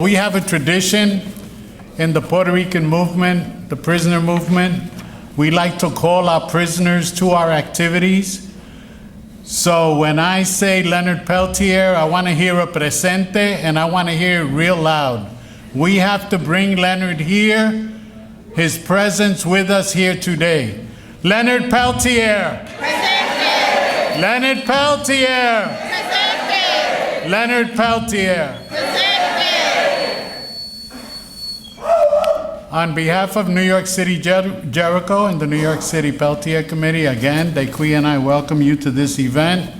We have a tradition in the Puerto Rican movement, the prisoner movement. We like to call our prisoners to our activities. So when I say Leonard Peltier, I want to hear a presente, and I want to hear it real loud. We have to bring Leonard here, his presence with us here today. Leonard Peltier. Presente. Leonard Peltier. Presente. Leonard Peltier. Presente. On behalf of New York City Jericho and the New York City Peltier Committee, again, déqui and I welcome you to this event.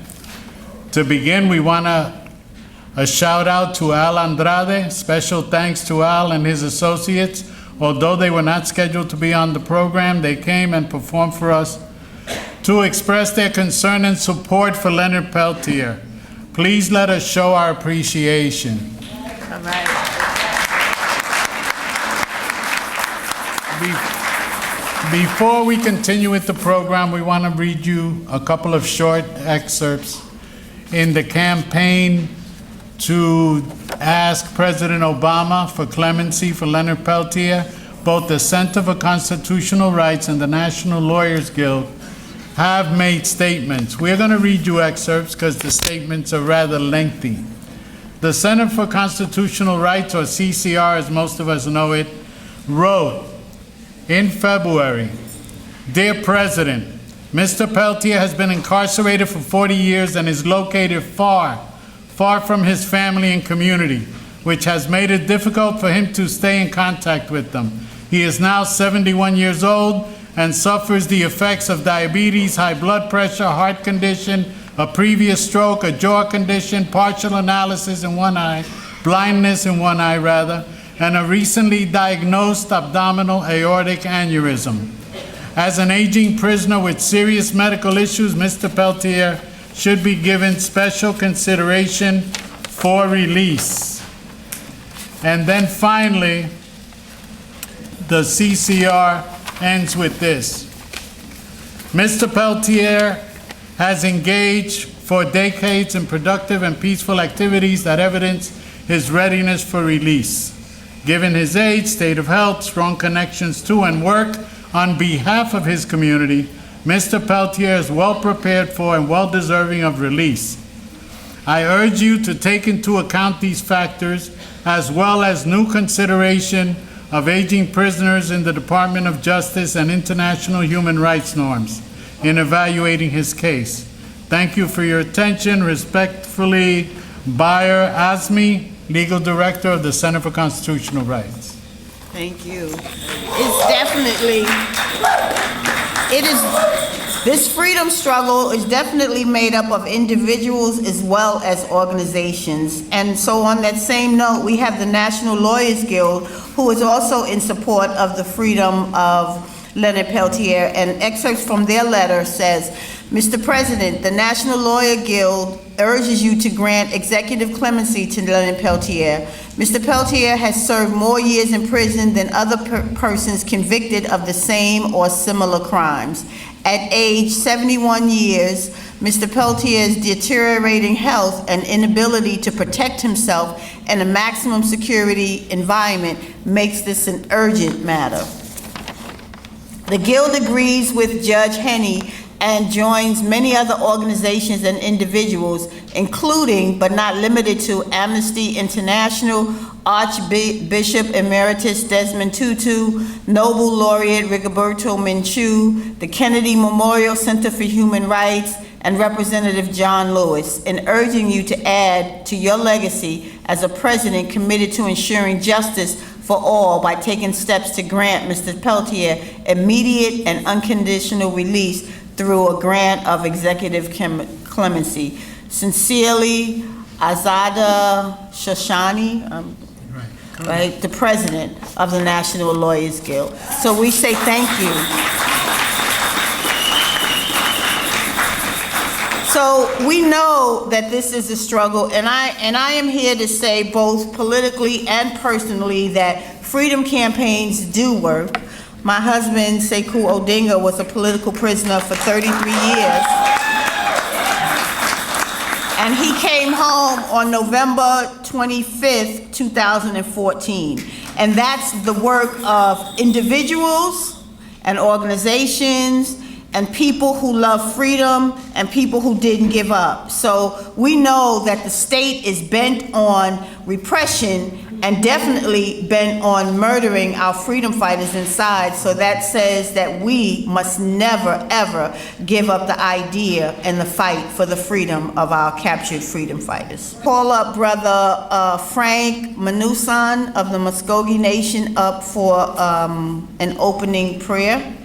To begin, we want a shout out to Al Andrade. Special thanks to Al and his associates. Although they were not scheduled to be on the program, they came and performed for us to express their concern and support for Leonard Peltier. Please let us show our appreciation. All right. Before we continue with the program, we want to read you a couple of short excerpts. In the campaign to ask President Obama for clemency for Leonard Peltier, both the Center for Constitutional Rights and the National Lawyers Guild have made statements. We're going to read you excerpts because the statements are rather lengthy. The Center for Constitutional Rights, or CCR as most of us know it, wrote in February, "Dear President, Mr. Peltier has been incarcerated for 40 years and is located far from his family and community, which has made it difficult for him to stay in contact with them. He is now 71 years old and suffers the effects of diabetes, high blood pressure, heart condition, a previous stroke, a jaw condition, partial analysis in one eye, blindness in one eye rather, and a recently diagnosed abdominal aortic aneurysm. As an aging prisoner with serious medical issues, Mr. Peltier should be given special consideration for release." And then finally, the CCR ends with this. "Mr. Peltier has engaged for decades in productive and peaceful activities that evidence his readiness for release. Given his age, state of health, strong connections to and work on behalf of his community, Mr. Peltier is well prepared for and well deserving of release. I urge you to take into account these factors as well as new consideration of aging prisoners in the Department of Justice and international human rights norms in evaluating his case. Thank you for your attention. Respectfully, Bayer Azmi, Legal Director of the Center for Constitutional Rights." Thank you. This freedom struggle is definitely made up of individuals as well as organizations. And so on that same note, we have the National Lawyers Guild, who is also in support of the freedom of Leonard Peltier. And excerpts from their letter says, "Mr. President, the National Lawyer Guild urges you to grant executive clemency to Leonard Peltier. Mr. Peltier has served more years in prison than other persons convicted of the same or similar crimes. At age 71 years, Mr. Peltier's deteriorating health and inability to protect himself in a maximum security environment makes this an urgent matter. The Guild agrees with Judge Henney and joins many other organizations and individuals, including but not limited to Amnesty International, Archbishop Emeritus Desmond Tutu, Nobel Laureate Rigoberto Menchú, the Kennedy Memorial Center for Human Rights, and Representative John Lewis, in urging you to add to your legacy as a president committed to ensuring justice for all by taking steps to grant Mr. Peltier immediate and unconditional release through a grant of executive clemency. Sincerely, Azada Shoshani, right, the president of the National Lawyers Guild." So we say thank you. So we know that this is a struggle, and I am here to say both politically and personally that freedom campaigns do work. My husband, Sekou Odinga, was a political prisoner for 33 years. And he came home on November 25th, 2014. And that's the work of individuals and organizations and people who love freedom and people who didn't give up. So we know that the state is bent on repression and definitely bent on murdering our freedom fighters inside. So that says that we must never, ever give up the idea and the fight for the freedom of our captured freedom fighters. Call up Brother Frank Manusan of the Muskogee Nation up for an opening prayer.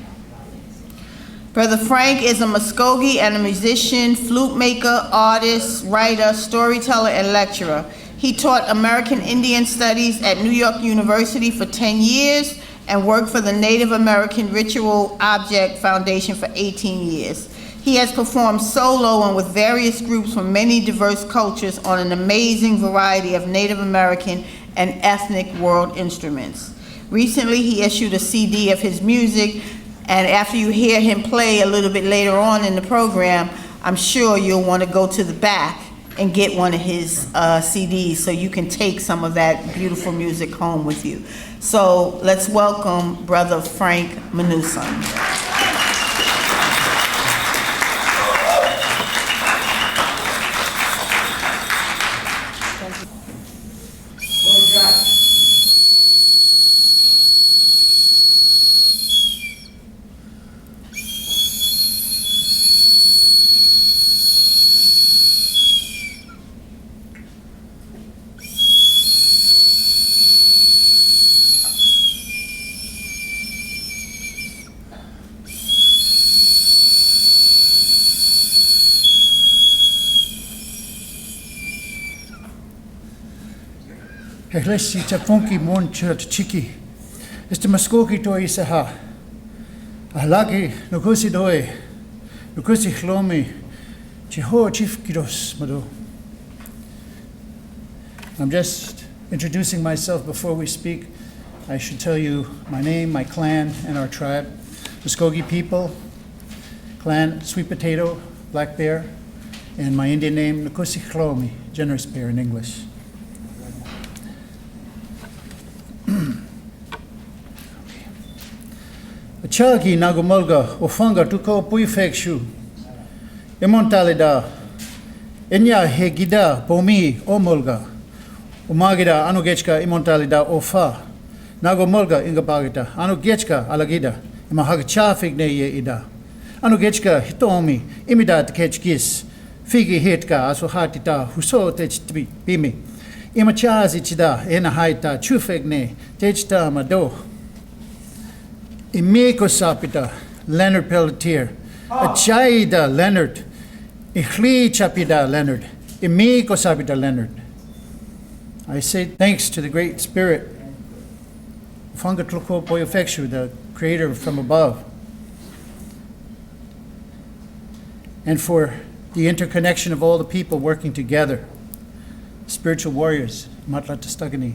Brother Frank is a Muskogee and a musician, flute maker, artist, writer, storyteller, and lecturer. He taught American Indian Studies at New York University for 10 years and worked for the Native American Ritual Object Foundation for 18 years. He has performed solo and with various groups from many diverse cultures on an amazing variety of Native American and ethnic world instruments. Recently, he issued a CD of his music, and after you hear him play a little bit later on in the program, I'm sure you'll want to go to the back and get one of his CDs so you can take some of that beautiful music home with you. So let's welcome Brother Frank Manusan. Heglesi tapunki mon church chiki. Este Muskogee toi saha. Ahlagi nukusi doi. Nukusi chlomi. Chiho chief kidos mado. I'm just introducing myself before we speak. I should tell you my name, my clan, and our tribe. Muskogee people, clan Sweet Potato, Black Bear, and my Indian name, Nukusi chlomi, Generous Bear in English. Chagi nagumolga ofanga tuko puifekshu. Emontalida. Enya hegida pomi omolga. Umagida anugechka imontalida ofa. Nagumolga ingabagita. Anugechka alagida. Imahagachafig ye ida. Anugechka hitomi imidat kechkis. Figi hitka asuhatita huso techbi bimi. Imachazi chida ena haita chufegne techta mado. Imeko sapita, Leonard Peltier. Achaida Leonard. Ichli chapida Leonard. Imeko sapita Leonard. I say thanks to the Great Spirit, Fungatloko Poyofekshu, the Creator from above, and for the interconnection of all the people working together, spiritual warriors, Matlatastagani,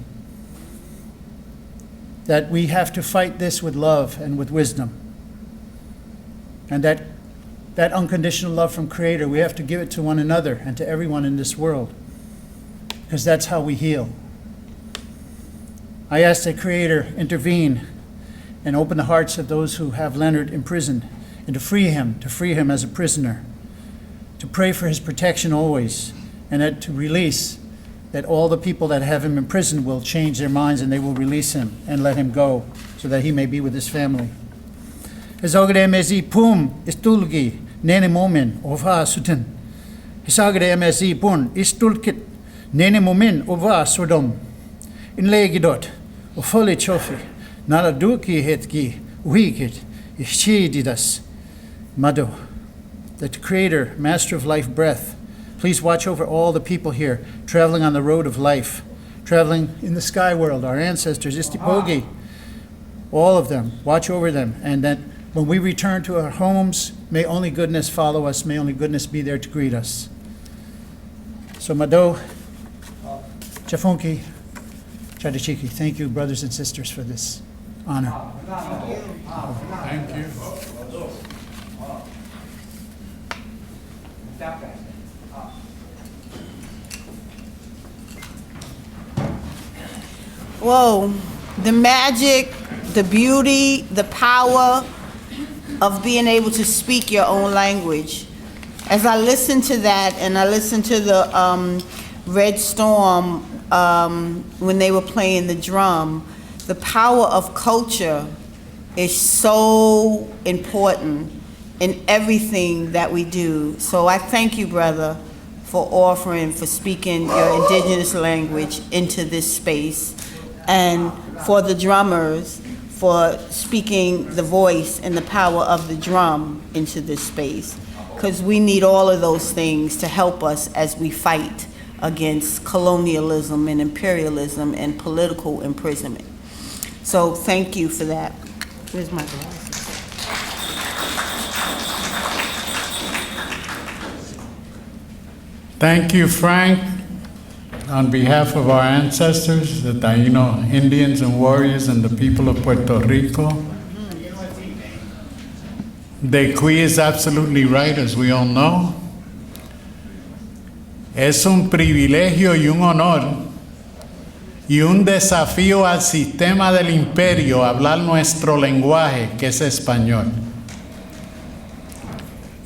that we have to fight this with love and with wisdom. And that unconditional love from Creator, we have to give it to one another and to everyone in this world, because that's how we heal. I ask that Creator intervene and open the hearts of those who have Leonard imprisoned, and to free him as a prisoner, to pray for his protection always, and that to release, that all the people that have him imprisoned will change their minds and they will release him and let him go so that he may be with his family. Hisagade MSE pum istulgi nene momen ova sutin. Hisagade MSE pun istulkit nene momen ova sodom. In legidot o fole chofi nala duki hetki wikit ishchididas mado. The Creator, Master of life breath, please watch over all the people here traveling on the road of life, traveling in the sky world, our ancestors, Istipogi, all of them. Watch over them. And that when we return to our homes, may only goodness follow us. May only goodness be there to greet us. So Mado, Chafunki, Chadichiki, thank you, brothers and sisters, for this honor. Thank you. Whoa, the magic, the beauty, the power of being able to speak your own language. As I listen to that, and I listen to the Red Storm when they were playing the drum, the power of culture is so important in everything that we do. So I thank you, brother, for speaking your indigenous language into this space, and for the drummers for speaking the voice and the power of the drum into this space, because we need all of those things to help us as we fight against colonialism and imperialism and political imprisonment. So thank you for that. Where's my glasses? Thank you, Frank. On behalf of our ancestors, the Taino Indians and warriors and the people of Puerto Rico, déqui is absolutely right, as we all know. Es un privilegio y un honor y un desafío al sistema del imperio hablar nuestro lenguaje, que es español.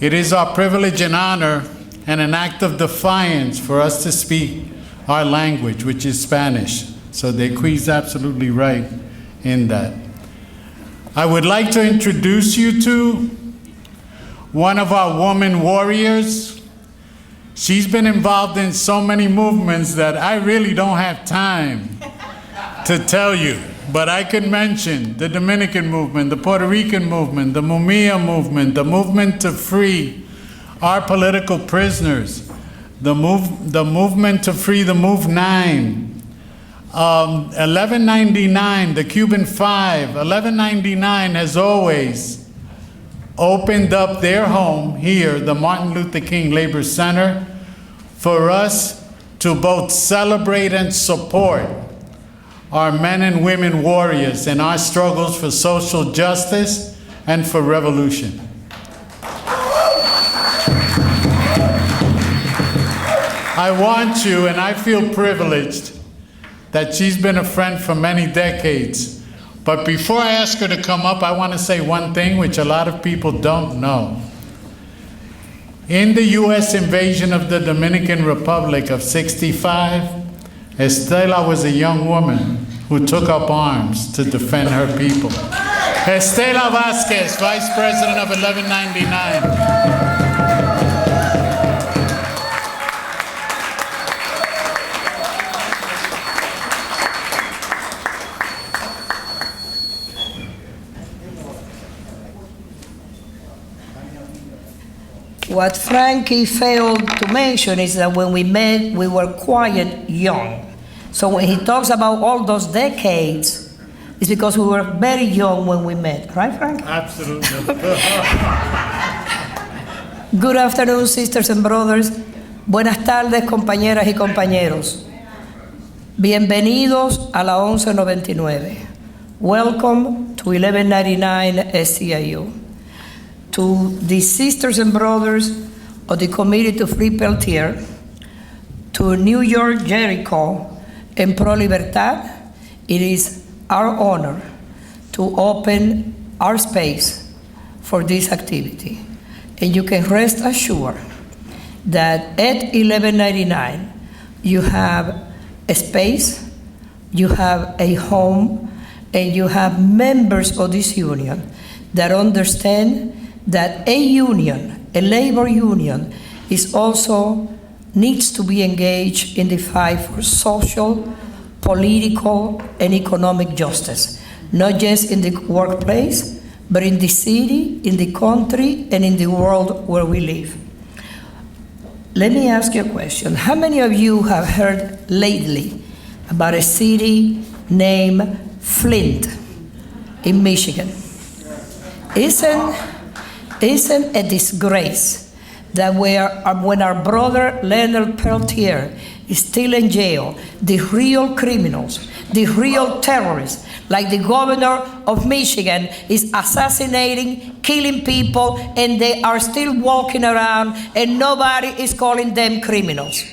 It is our privilege and honor and an act of defiance for us to speak our language, which is Spanish. So déqui is absolutely right in that. I would like to introduce you to one of our woman warriors. She's been involved in so many movements that I really don't have time to tell you. But I could mention the Dominican movement, the Puerto Rican movement, the Mumia movement, the movement to free our political prisoners, the movement to free the Move 9, 1199, the Cuban 5. 1199 has always opened up their home here, the Martin Luther King Labor Center, for us to both celebrate and support our men and women warriors in our struggles for social justice and for revolution. I want you, and I feel privileged that she's been a friend for many decades. But before I ask her to come up, I want to say one thing which a lot of people don't know. In the U.S. invasion of the Dominican Republic of '65, Estela was a young woman who took up arms to defend her people. Estela Vasquez, Vice President of 1199. What Frankie failed to mention is that when we met, we were quite young. So when he talks about all those decades, it's because we were very young when we met. Right, Frank? Absolutely. Good afternoon, sisters and brothers. Buenas tardes, compañeras y compañeros. Bienvenidos a la 1199. Welcome to 1199 SCIU. To the sisters and brothers of the Committee to Free Peltier, to New York Jericho and Pro Libertad, it is our honor to open our space for this activity. And you can rest assured that at 1199, you have a space, you have a home, and you have members of this union that understand that a union, a labor union, is also needs to be engaged in the fight for social, political, and economic justice, not just in the workplace, but in the city, in the country, and in the world where we live. Let me ask you a question. How many of you have heard lately about a city named Flint in Michigan? Isn't a disgrace that when our brother Leonard Peltier is still in jail, the real criminals, the real terrorists, like the governor of Michigan, is assassinating, killing people, and they are still walking around and nobody is calling them criminals?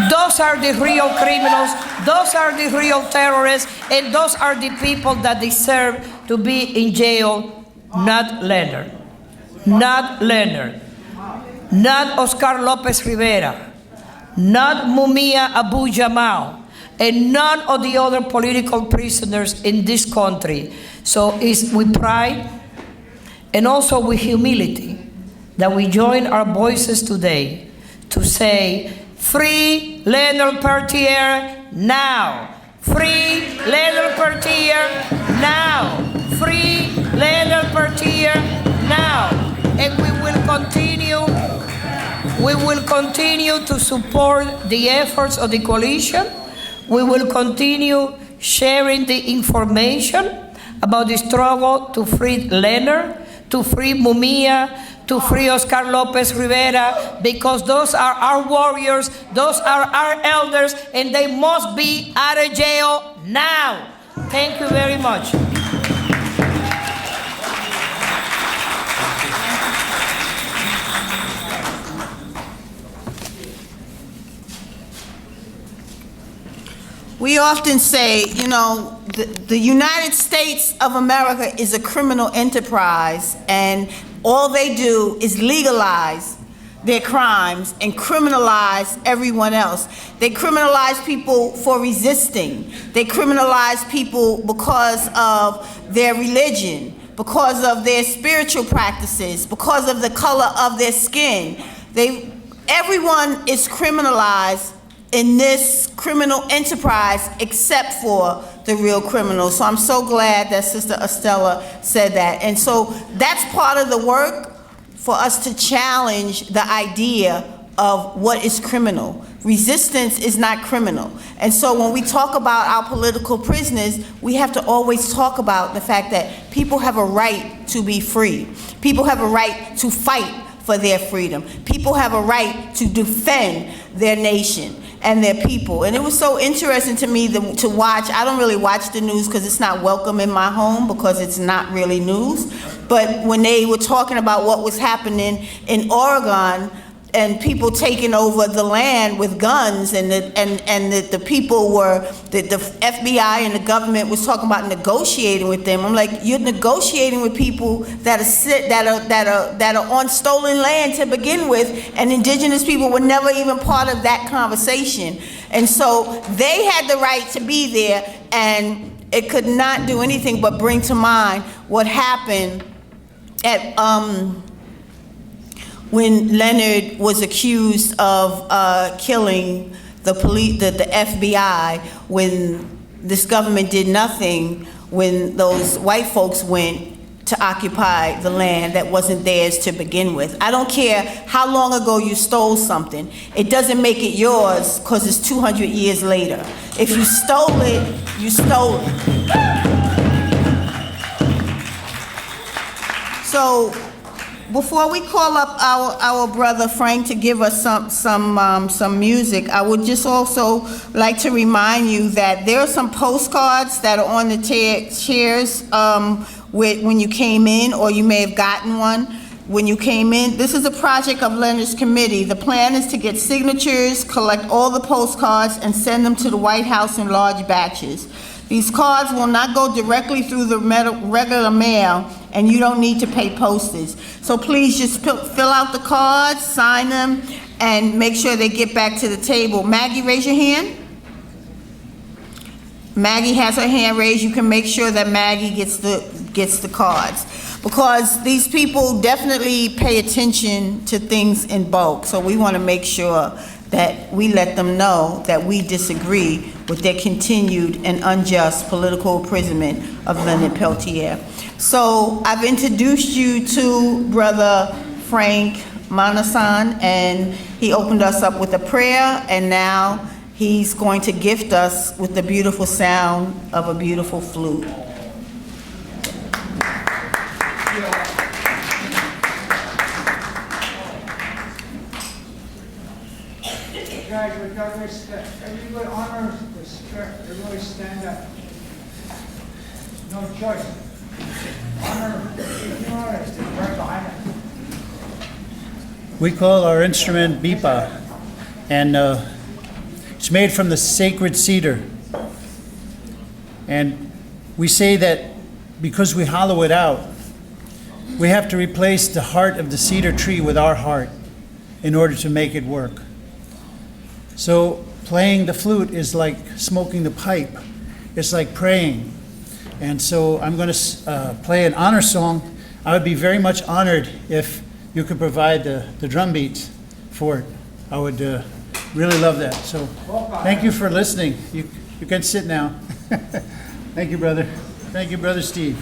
Those are the real criminals, those are the real terrorists, and those are the people that deserve to be in jail, not Leonard. Not Leonard. Not Oscar Lopez Rivera. Not Mumia Abu Jamal. And none of the other political prisoners in this country. So it's with pride and also with humility that we join our voices today to say, free Leonard Peltier now. Free Leonard Peltier now. Free Leonard Peltier now. And we will continue to support the efforts of the coalition. We will continue sharing the information about the struggle to free Leonard, to free Mumia, to free Oscar Lopez Rivera, because those are our warriors, those are our elders, and they must be out of jail now. Thank you very much. We often say, you know, the United States of America is a criminal enterprise, and all they do is legalize their crimes and criminalize everyone else. They criminalize people for resisting. They criminalize people because of their religion, because of their spiritual practices, because of the color of their skin. Everyone is criminalized in this criminal enterprise except for the real criminals. So I'm so glad that Sister Estella said that. And so that's part of the work for us to challenge the idea of what is criminal. Resistance is not criminal. And so when we talk about our political prisoners, we have to always talk about the fact that people have a right to be free. People have a right to fight for their freedom. People have a right to defend their nation and their people. And it was so interesting to me to watch. I don't really watch the news because it's not welcome in my home, because it's not really news. But when they were talking about what was happening in Oregon, and people taking over the land with guns, and the people were, the FBI and the government was talking about negotiating with them. I'm like, you're negotiating with people that are on stolen land to begin with, and indigenous people were never even part of that conversation. And so they had the right to be there, and it could not do anything but bring to mind what happened at when Leonard was accused of killing the FBI, when this government did nothing, when those white folks went to occupy the land that wasn't theirs to begin with. I don't care how long ago you stole something. It doesn't make it yours because it's 200 years later. If you stole it, you stole it. So, before we call up our brother Frank to give us some music, I would just also like to remind you that there are some postcards that are on the chairs when you came in, or you may have gotten one when you came in. This is a project of Leonard's committee. The plan is to get signatures, collect all the postcards, and send them to the White House in large batches. These cards will not go directly through the regular mail, and you don't need to pay postage. So please just fill out the cards, sign them, and make sure they get back to the table. Maggie, raise your hand. Maggie has her hand raised. You can make sure that Maggie gets the cards, because these people definitely pay attention to things in bulk. So we want to make sure that we let them know that we disagree with their continued and unjust political imprisonment of Leonard Peltier. So I've introduced you to Brother Frank Manasan, and he opened us up with a prayer, and now he's going to gift us with the beautiful sound of a beautiful flute. Guys, with all respect, everybody honor respect, everybody stand up. No choice. Honor, if you honor, stand right behind it. We call our instrument bipa, and It's made from the sacred cedar. And we say that because we hollow it out, we have to replace the heart of the cedar tree with our heart in order to make it work. So playing the flute is like smoking the pipe. It's like praying. And so I'm going to play an honor song. I would be very much honored if you could provide the drum beats for it. I would really love that. So thank you for listening. You can sit now. Thank you, brother. Thank you, Brother Steve.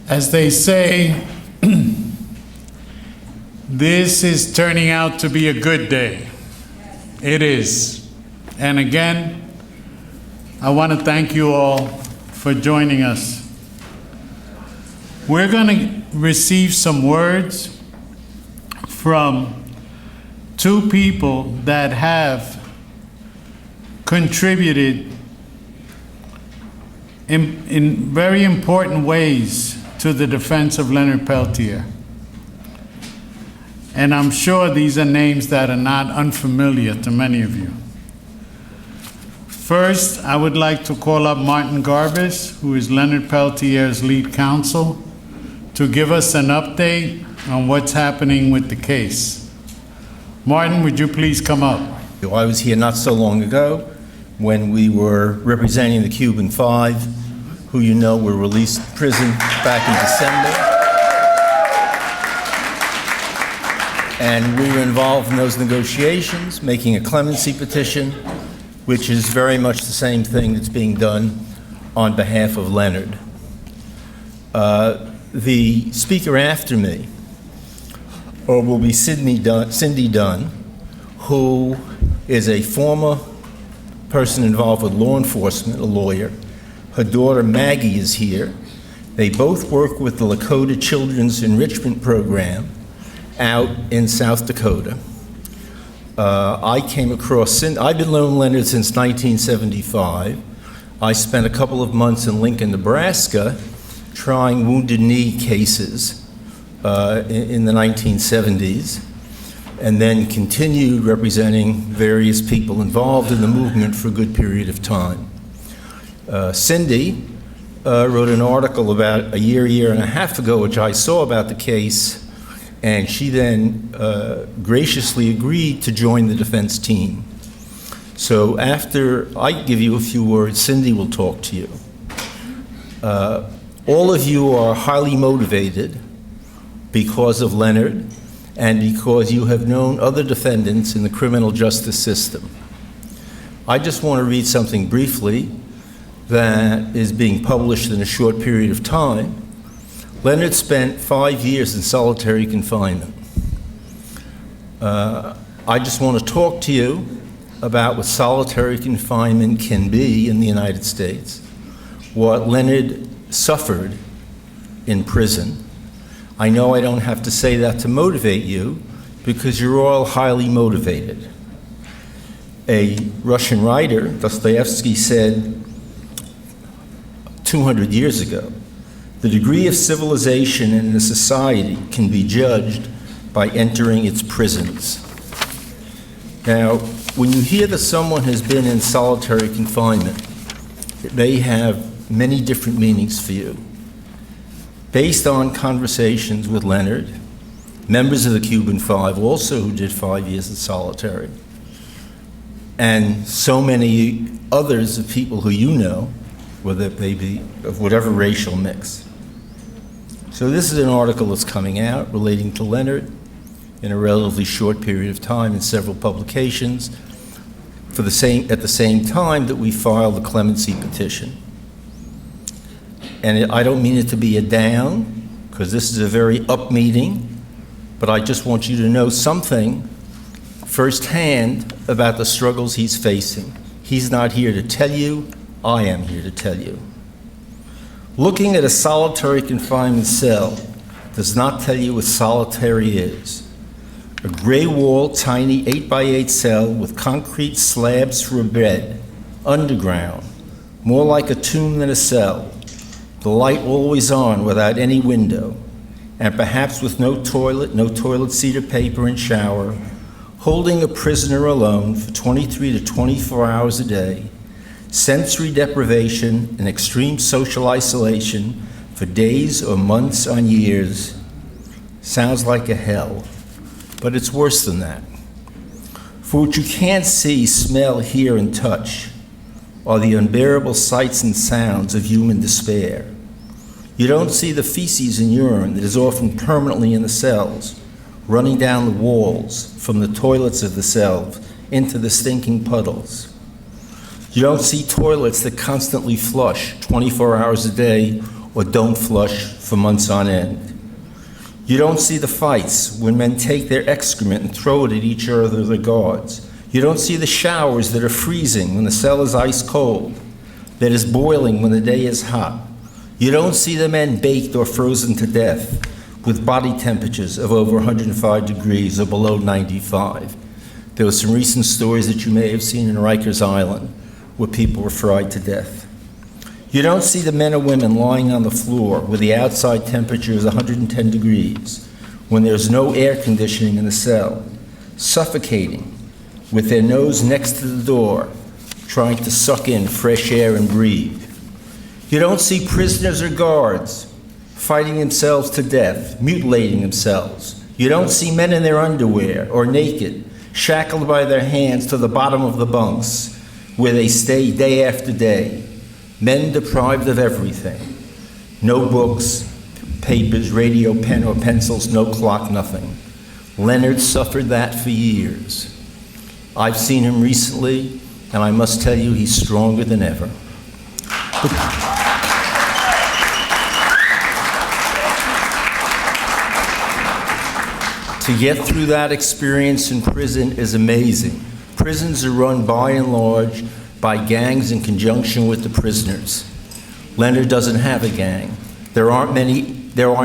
As they say, this is turning out to be a good day. It is. And again, I want to thank you all for joining us. We're going to receive some words from two people that have contributed in very important ways to the defense of Leonard Peltier. And I'm sure these are names that are not unfamiliar to many of you. First, I would like to call up Martin Garbus, who is Leonard Peltier's lead counsel, to give us an update on what's happening with the case. Martin, would you please come up? I was here not so long ago when we were representing the Cuban Five, who you know were released from prison back in December. And we were involved in those negotiations, making a clemency petition, which is very much the same thing that's being done on behalf of Leonard. The speaker after me will be Cindy Dunne, who is a former person involved with law enforcement, a lawyer. Her daughter Maggie is here. They both work with the Lakota Children's Enrichment Program out in South Dakota. I came across, I've been knowing Leonard since 1975. I spent a couple of months in Lincoln, Nebraska, trying Wounded Knee cases in the 1970s, and then continued representing various people involved in the movement for a good period of time. Cindy wrote an article about a year and a half ago, which I saw about the case, and she then graciously agreed to join the defense team. So after I give you a few words, Cindy will talk to you. All of you are highly motivated because of Leonard and because you have known other defendants in the criminal justice system. I just want to read something briefly that is being published in a short period of time. Leonard spent 5 years in solitary confinement. I just want to talk to you about what solitary confinement can be in the United States, what Leonard suffered in prison. I know I don't have to say that to motivate you, because you're all highly motivated. A Russian writer, Dostoevsky, said 200 years ago, the degree of civilization in a society can be judged by entering its prisons. Now, when you hear that someone has been in solitary confinement, it may have many different meanings for you. Based on conversations with Leonard, members of the Cuban Five also who did 5 years in solitary, and so many others of people who you know, whether they be of whatever racial mix. So this is an article that's coming out relating to Leonard in a relatively short period of time in several publications at the same time that we filed the clemency petition. And I don't mean it to be a down, because this is a very up meeting, but I just want you to know something firsthand about the struggles he's facing. He's not here to tell you, I am here to tell you. Looking at a solitary confinement cell does not tell you what solitary is. A gray-walled, tiny 8x8 cell with concrete slabs for a bed, underground, more like a tomb than a cell, the light always on without any window, and perhaps with no toilet seat or paper and shower, holding a prisoner alone for 23 to 24 hours a day, sensory deprivation and extreme social isolation for days or months on years. Sounds like a hell, but it's worse than that. For what you can't see, smell, hear, and touch are the unbearable sights and sounds of human despair. You don't see the feces and urine that is often permanently in the cells, running down the walls from the toilets of the cells into the stinking puddles. You don't see toilets that constantly flush 24 hours a day or don't flush for months on end. You don't see the fights when men take their excrement and throw it at each other, the guards. You don't see the showers that are freezing when the cell is ice cold, that is boiling when the day is hot. You don't see the men baked or frozen to death with body temperatures of over 105 degrees or below 95. There were some recent stories that you may have seen in Rikers Island where people were fried to death. You don't see the men or women lying on the floor where the outside temperature is 110 degrees, when there's no air conditioning in the cell, suffocating with their nose next to the door, trying to suck in fresh air and breathe. You don't see prisoners or guards fighting themselves to death, mutilating themselves. You don't see men in their underwear or naked, shackled by their hands to the bottom of the bunks, where they stay day after day, men deprived of everything. No books, papers, radio, pen, or pencils, no clock, nothing. Leonard suffered that for years. I've seen him recently, and I must tell you, he's stronger than ever. To get through that experience in prison is amazing. Prisons are run by and large by gangs in conjunction with the prisoners. Leonard doesn't have a gang. There are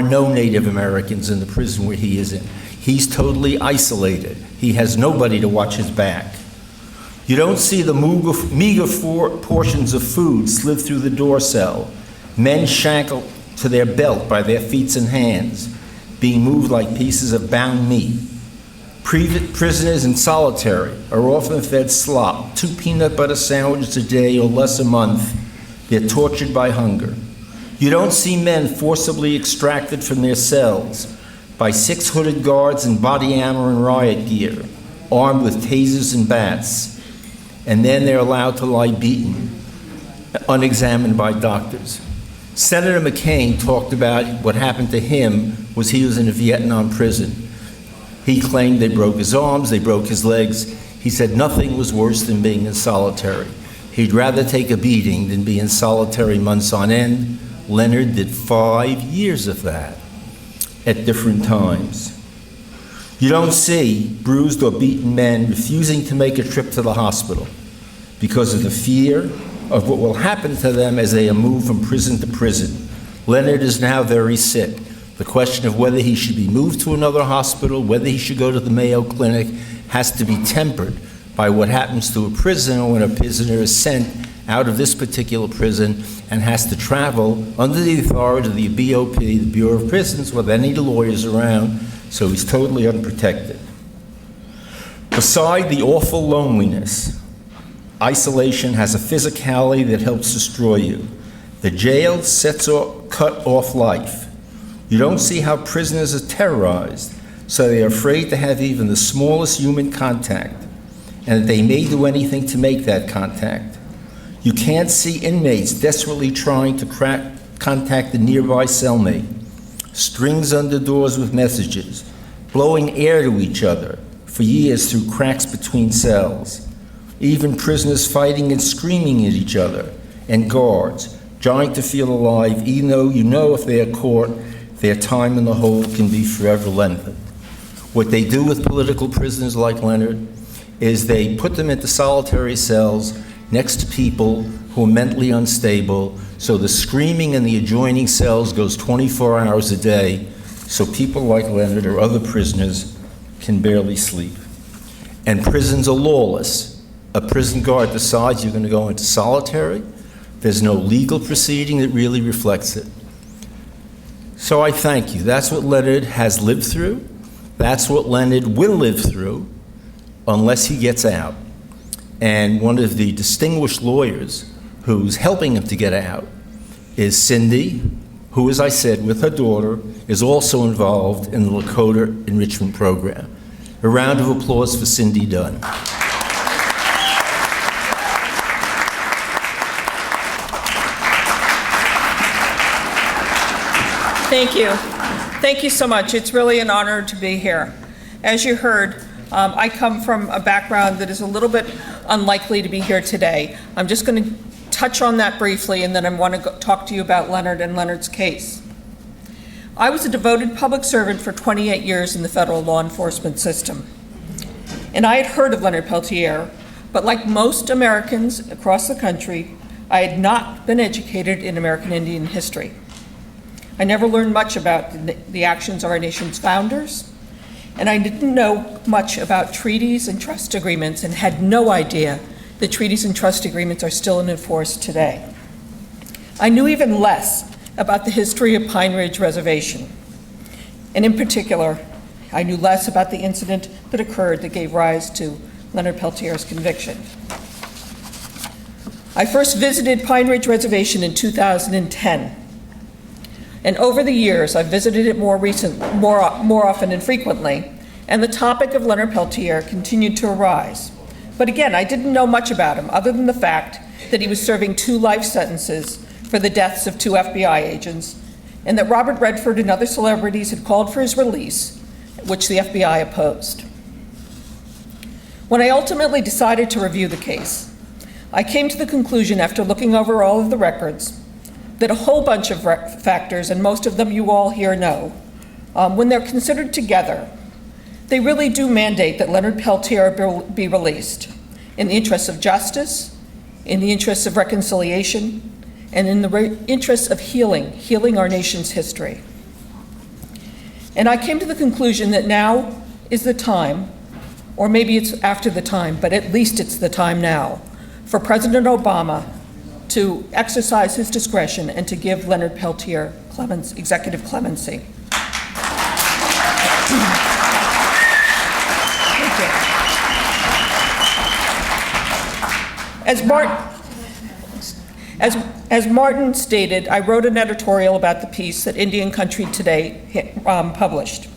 no Native Americans in the prison where he is in. He's totally isolated. He has nobody to watch his back. You don't see the meager portions of food slid through the door cell, men shackled to their belt by their feet and hands, being moved like pieces of bound meat. Prisoners in solitary are often fed slop, 2 peanut butter sandwiches a day or less a month. They're tortured by hunger. You don't see men forcibly extracted from their cells by 6 hooded guards in body armor and riot gear, armed with tasers and bats, and then they're allowed to lie beaten, unexamined by doctors. Senator McCain talked about what happened to him was he was in a Vietnam prison. He claimed they broke his arms, they broke his legs. He said nothing was worse than being in solitary. He'd rather take a beating than be in solitary months on end. Leonard did 5 years of that at different times. You don't see bruised or beaten men refusing to make a trip to the hospital because of the fear of what will happen to them as they are moved from prison to prison. Leonard is now very sick. The question of whether he should be moved to another hospital, whether he should go to the Mayo Clinic, has to be tempered by what happens to a prisoner when a prisoner is sent out of this particular prison and has to travel under the authority of the BOP, the Bureau of Prisons, with any lawyers around, so he's totally unprotected. Beside the awful loneliness, isolation has a physicality that helps destroy you. The jail cut off life. You don't see how prisoners are terrorized, so they are afraid to have even the smallest human contact, and that they may do anything to make that contact. You can't see inmates desperately trying to contact the nearby cellmate, strings under doors with messages, blowing air to each other for years through cracks between cells, even prisoners fighting and screaming at each other, and guards trying to feel alive, even though you know if they are caught, their time in the hold can be forever lengthened. What they do with political prisoners like Leonard is they put them into solitary cells next to people who are mentally unstable, so the screaming in the adjoining cells goes 24 hours a day, so people like Leonard or other prisoners can barely sleep. And prisons are lawless. A prison guard decides you're going to go into solitary. There's no legal proceeding that really reflects it. So I thank you. That's what Leonard has lived through. That's what Leonard will live through unless he gets out. And one of the distinguished lawyers who's helping him to get out is Cindy, who, as I said, with her daughter, is also involved in the Lakota Enrichment Program. A round of applause for Cindy Dunne. Thank you. Thank you so much. It's really an honor to be here. As you heard, I come from a background that is a little bit unlikely to be here today. I'm just going to touch on that briefly, and then I want to talk to you about Leonard and Leonard's case. I was a devoted public servant for 28 years in the federal law enforcement system. and I had heard of Leonard Peltier, but like most Americans across the country, I had not been educated in American Indian history. I never learned much about the actions of our nation's founders, and I didn't know much about treaties and trust agreements, and had no idea that treaties and trust agreements are still in force today. I knew even less about the history of Pine Ridge Reservation, and in particular, I knew less about the incident that occurred that gave rise to Leonard Peltier's conviction. I first visited Pine Ridge Reservation in 2010. And over the years, I've visited it more often and frequently, and the topic of Leonard Peltier continued to arise. But again, I didn't know much about him, other than the fact that he was serving 2 life sentences for the deaths of 2 FBI agents, and that Robert Redford and other celebrities had called for his release, which the FBI opposed. When I ultimately decided to review the case, I came to the conclusion, after looking over all of the records, that a whole bunch of factors, and most of them you all here know, when they're considered together, they really do mandate that Leonard Peltier be released in the interests of justice, in the interests of reconciliation, and in the interests of healing our nation's history. And I came to the conclusion that now is the time, or maybe it's after the time, but at least it's the time now, for President Obama to exercise his discretion and to give Leonard Peltier executive clemency. As Martin stated, I wrote an editorial about the piece that Indian Country Today published.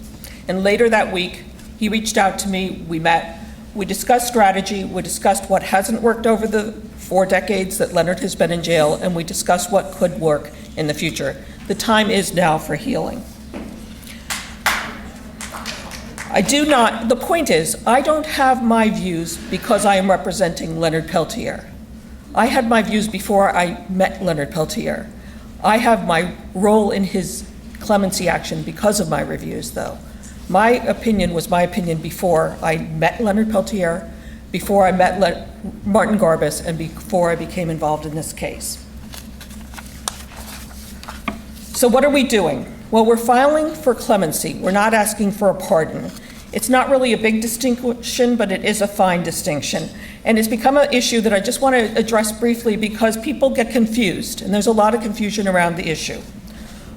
And later that week, he reached out to me, we met, we discussed strategy, we discussed what hasn't worked over the 4 decades that Leonard has been in jail, and we discussed what could work in the future. The time is now for healing. The point is, I don't have my views because I am representing Leonard Peltier. I had my views before I met Leonard Peltier. I have my role in his clemency action because of my reviews, though. My opinion was my opinion before I met Leonard Peltier, before I met Martin Garbus, and before I became involved in this case. So what are we doing? Well, we're filing for clemency. We're not asking for a pardon. It's not really a big distinction, but it is a fine distinction. And it's become an issue that I just want to address briefly because people get confused, and there's a lot of confusion around the issue.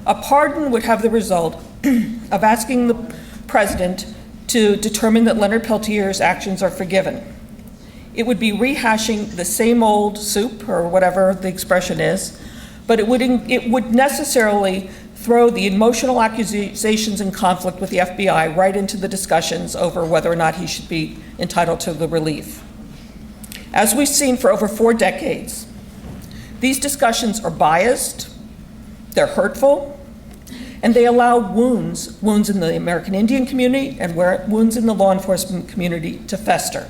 A pardon would have the result of asking the president to determine that Leonard Peltier's actions are forgiven. It would be rehashing the same old soup, or whatever the expression is, but it would necessarily throw the emotional accusations and conflict with the FBI right into the discussions over whether or not he should be entitled to the relief. As we've seen for over 4 decades, these discussions are biased, they're hurtful, and they allow wounds in the American Indian community and wounds in the law enforcement community to fester.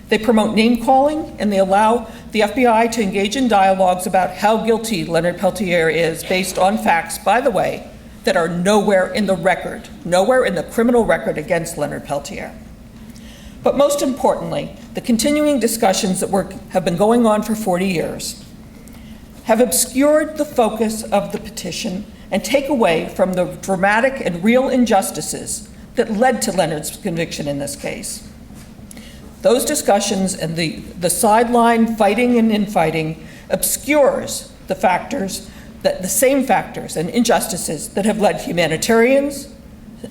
They promote name-calling, and they allow the FBI to engage in dialogues about how guilty Leonard Peltier is based on facts, by the way, that are nowhere in the record, nowhere in the criminal record against Leonard Peltier. But most importantly, the continuing discussions that have been going on for 40 years have obscured the focus of the petition and take away from the dramatic and real injustices that led to Leonard's conviction in this case. Those discussions and the sideline fighting and infighting obscures the same factors and injustices that have led humanitarians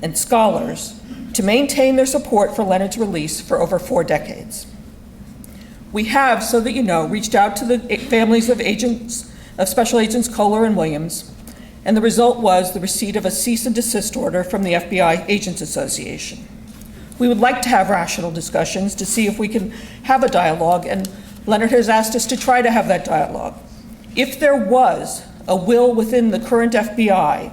and scholars to maintain their support for Leonard's release for over 4 decades. We have, so that you know, reached out to the families of Special Agents Kohler and Williams, and the result was the receipt of a cease and desist order from the FBI Agents Association. We would like to have rational discussions to see if we can have a dialogue, and Leonard has asked us to try to have that dialogue. If there was a will within the current FBI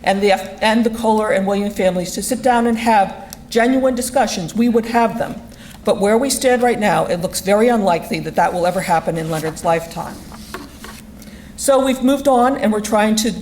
and the Kohler and Williams families to sit down and have genuine discussions, we would have them. But where we stand right now, it looks very unlikely that that will ever happen in Leonard's lifetime. So we've moved on, and we're trying to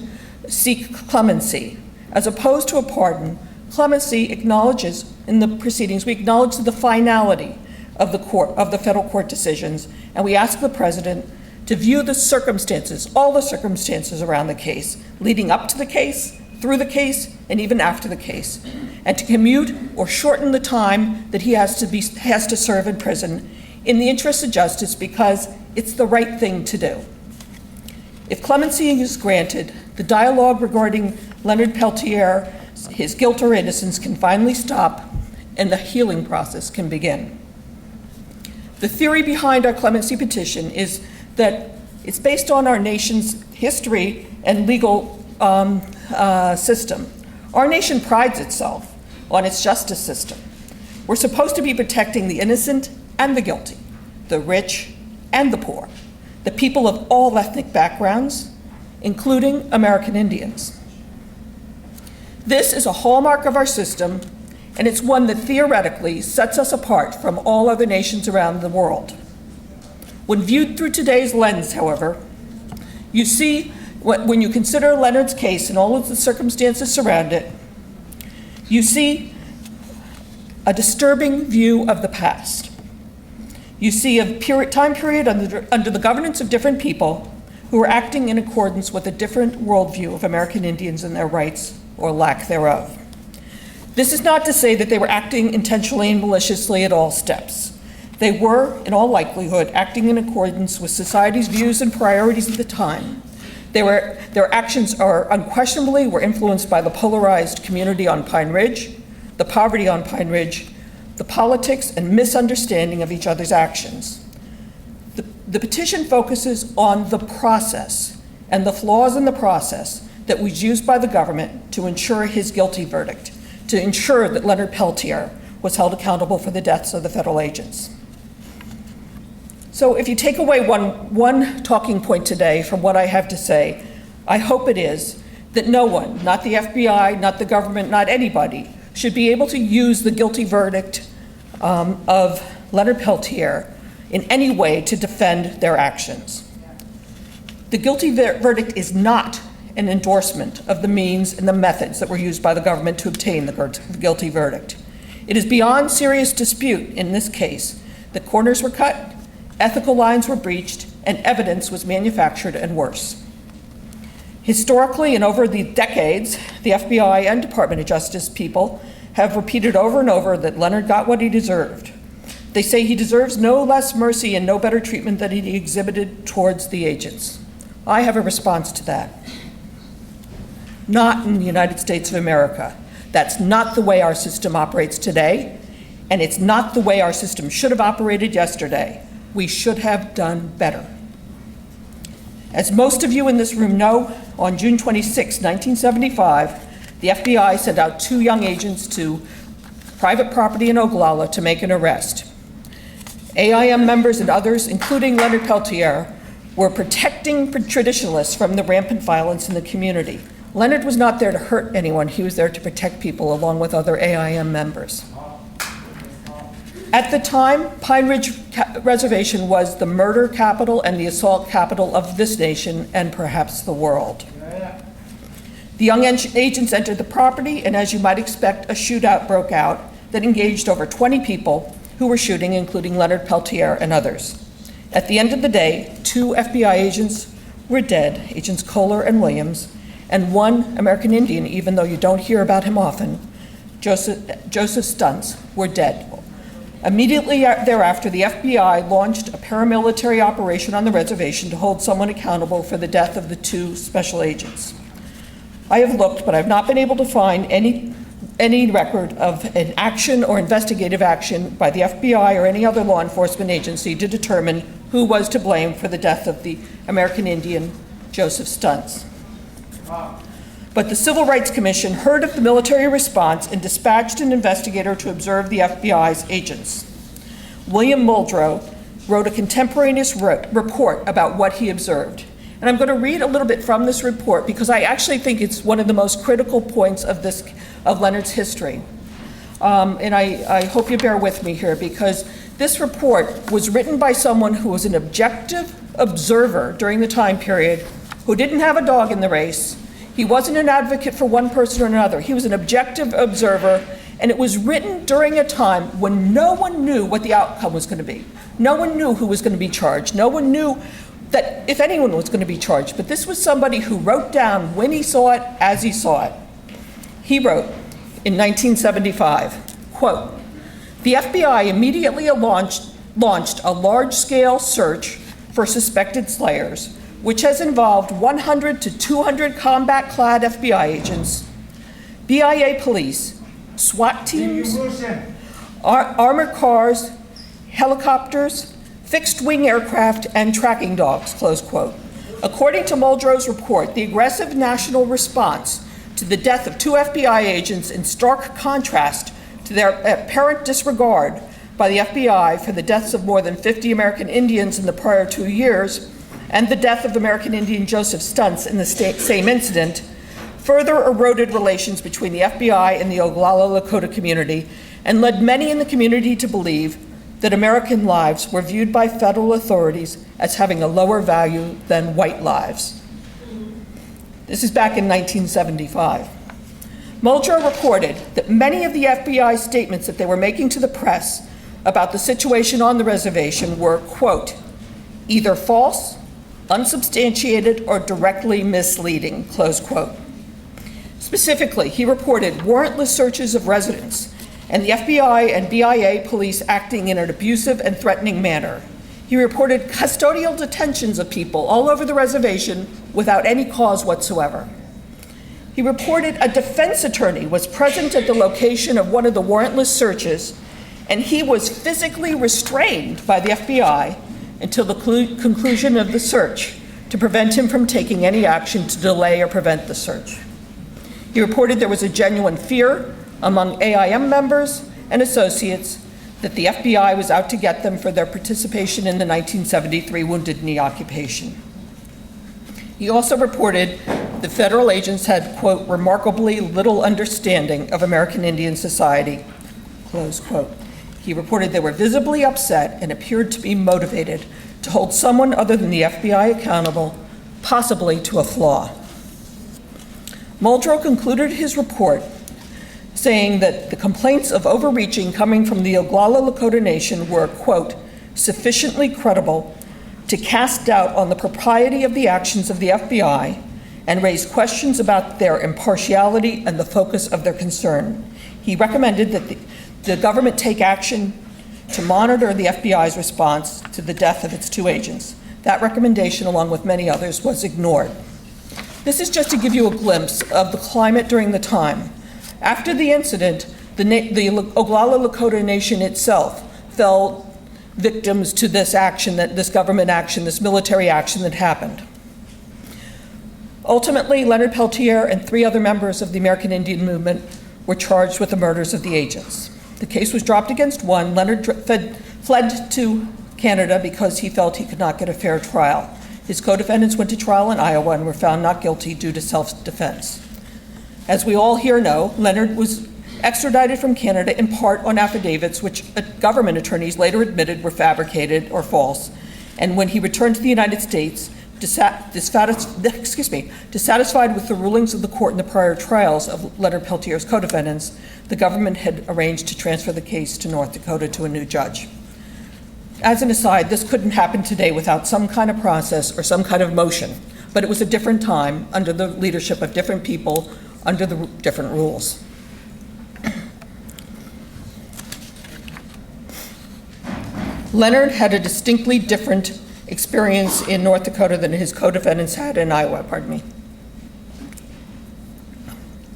seek clemency. As opposed to a pardon, clemency acknowledges in the proceedings, we acknowledge the finality of the federal court decisions, and we ask the president to view the circumstances, all the circumstances around the case, leading up to the case, through the case, and even after the case, and to commute or shorten the time that he has to serve in prison in the interest of justice, because it's the right thing to do. If clemency is granted, the dialogue regarding Leonard Peltier, his guilt or innocence, can finally stop, and the healing process can begin. The theory behind our clemency petition is that it's based on our nation's history and legal system. Our nation prides itself on its justice system. We're supposed to be protecting the innocent and the guilty, the rich and the poor, the people of all ethnic backgrounds, including American Indians. This is a hallmark of our system, and it's one that theoretically sets us apart from all other nations around the world. When viewed through today's lens, however, you see, when you consider Leonard's case and all of the circumstances surround it, you see a disturbing view of the past. You see a time period under the governance of different people who were acting in accordance with a different worldview of American Indians and their rights or lack thereof. This is not to say that they were acting intentionally and maliciously at all steps. They were, in all likelihood, acting in accordance with society's views and priorities at the time. Their actions unquestionably were influenced by the polarized community on Pine Ridge, the poverty on Pine Ridge, the politics and misunderstanding of each other's actions. The petition focuses on the process and the flaws in the process that was used by the government to ensure his guilty verdict, to ensure that Leonard Peltier was held accountable for the deaths of the federal agents. So if you take away one talking point today from what I have to say, I hope it is that no one, not the FBI, not the government, not anybody, should be able to use the guilty verdict of Leonard Peltier in any way to defend their actions. The guilty verdict is not an endorsement of the means and the methods that were used by the government to obtain the guilty verdict. It is beyond serious dispute in this case that corners were cut, ethical lines were breached, and evidence was manufactured and worse. Historically and over the decades, the FBI and Department of Justice people have repeated over and over that Leonard got what he deserved. They say he deserves no less mercy and no better treatment than he exhibited towards the agents. I have a response to that. Not in the United States of America. That's not the way our system operates today, and it's not the way our system should have operated yesterday. We should have done better. As most of you in this room know, on June 26, 1975, the FBI sent out 2 young agents to private property in Oglala to make an arrest. AIM members and others, including Leonard Peltier, were protecting traditionalists from the rampant violence in the community. Leonard was not there to hurt anyone. He was there to protect people along with other AIM members. At the time, Pine Ridge Reservation was the murder capital and the assault capital of this nation and perhaps the world. The young agents entered the property, and as you might expect, a shootout broke out that engaged over 20 people who were shooting, including Leonard Peltier and others. At the end of the day, 2 FBI agents were dead, Agents Kohler and Williams, and 1 American Indian, even though you don't hear about him often, Joseph Stunts, were dead. Immediately thereafter, the FBI launched a paramilitary operation on the reservation to hold someone accountable for the death of the 2 special agents. I have looked, but I've not been able to find any record of an action or investigative action by the FBI or any other law enforcement agency to determine who was to blame for the death of the American Indian Joseph Stunts. But the Civil Rights Commission heard of the military response and dispatched an investigator to observe the FBI's agents. William Muldrow wrote a contemporaneous report about what he observed. And I'm going to read a little bit from this report because I actually think it's one of the most critical points of Leonard's history. And I hope you bear with me here, because this report was written by someone who was an objective observer during the time period, who didn't have a dog in the race. He wasn't an advocate for one person or another. He was an objective observer, And it was written during a time when no one knew what the outcome was going to be. No one knew who was going to be charged. No one knew that if anyone was going to be charged. But this was somebody who wrote down when he saw it, as he saw it. He wrote in 1975, quote, "The FBI immediately launched a large-scale search for suspected slayers, which has involved 100 to 200 combat-clad FBI agents, BIA police, SWAT teams, armored cars, helicopters, fixed-wing aircraft, and tracking dogs," close quote. According to Muldrow's report, the aggressive national response to the death of 2 FBI agents in stark contrast to their apparent disregard by the FBI for the deaths of more than 50 American Indians in the prior 2 years, and the death of American Indian Joseph Stuntz in the same incident, further eroded relations between the FBI and the Oglala Lakota community, and led many in the community to believe that American lives were viewed by federal authorities as having a lower value than white lives. This is back in 1975. Muldrow reported that many of the FBI statements that they were making to the press about the situation on the reservation were, quote, "either false, unsubstantiated, or directly misleading," close quote. Specifically, he reported warrantless searches of residents and the FBI and BIA police acting in an abusive and threatening manner. He reported custodial detentions of people all over the reservation without any cause whatsoever. He reported a defense attorney was present at the location of one of the warrantless searches, and he was physically restrained by the FBI until the conclusion of the search to prevent him from taking any action to delay or prevent the search. He reported there was a genuine fear among AIM members and associates that the FBI was out to get them for their participation in the 1973 Wounded Knee occupation. He also reported the federal agents had, quote, "remarkably little understanding of American Indian society," close quote. He reported they were visibly upset and appeared to be motivated to hold someone other than the FBI accountable, possibly to a flaw. Muldrow concluded his report saying that the complaints of overreaching coming from the Oglala Lakota Nation were, quote, "sufficiently credible to cast doubt on the propriety of the actions of the FBI and raise questions about their impartiality and the focus of their concern." He recommended that the government take action to monitor the FBI's response to the death of its 2 agents. That recommendation, along with many others, was ignored. This is just to give you a glimpse of the climate during the time. After the incident, the Oglala Lakota Nation itself fell victims to this action, this government action, this military action that happened. Ultimately, Leonard Peltier and 3 other members of the American Indian movement were charged with the murders of the agents. The case was dropped against one. Leonard fled to Canada because he felt he could not get a fair trial. His co-defendants went to trial in Iowa and were found not guilty due to self-defense. As we all here know, Leonard was extradited from Canada in part on affidavits which government attorneys later admitted were fabricated or false. And when he returned to the United States, dissatisfied with the rulings of the court in the prior trials of Leonard Peltier's co-defendants, the government had arranged to transfer the case to North Dakota to a new judge. As an aside, this couldn't happen today without some kind of process or some kind of motion, but it was a different time under the leadership of different people under the different rules. Leonard had a distinctly different experience in North Dakota than his co-defendants had in Iowa,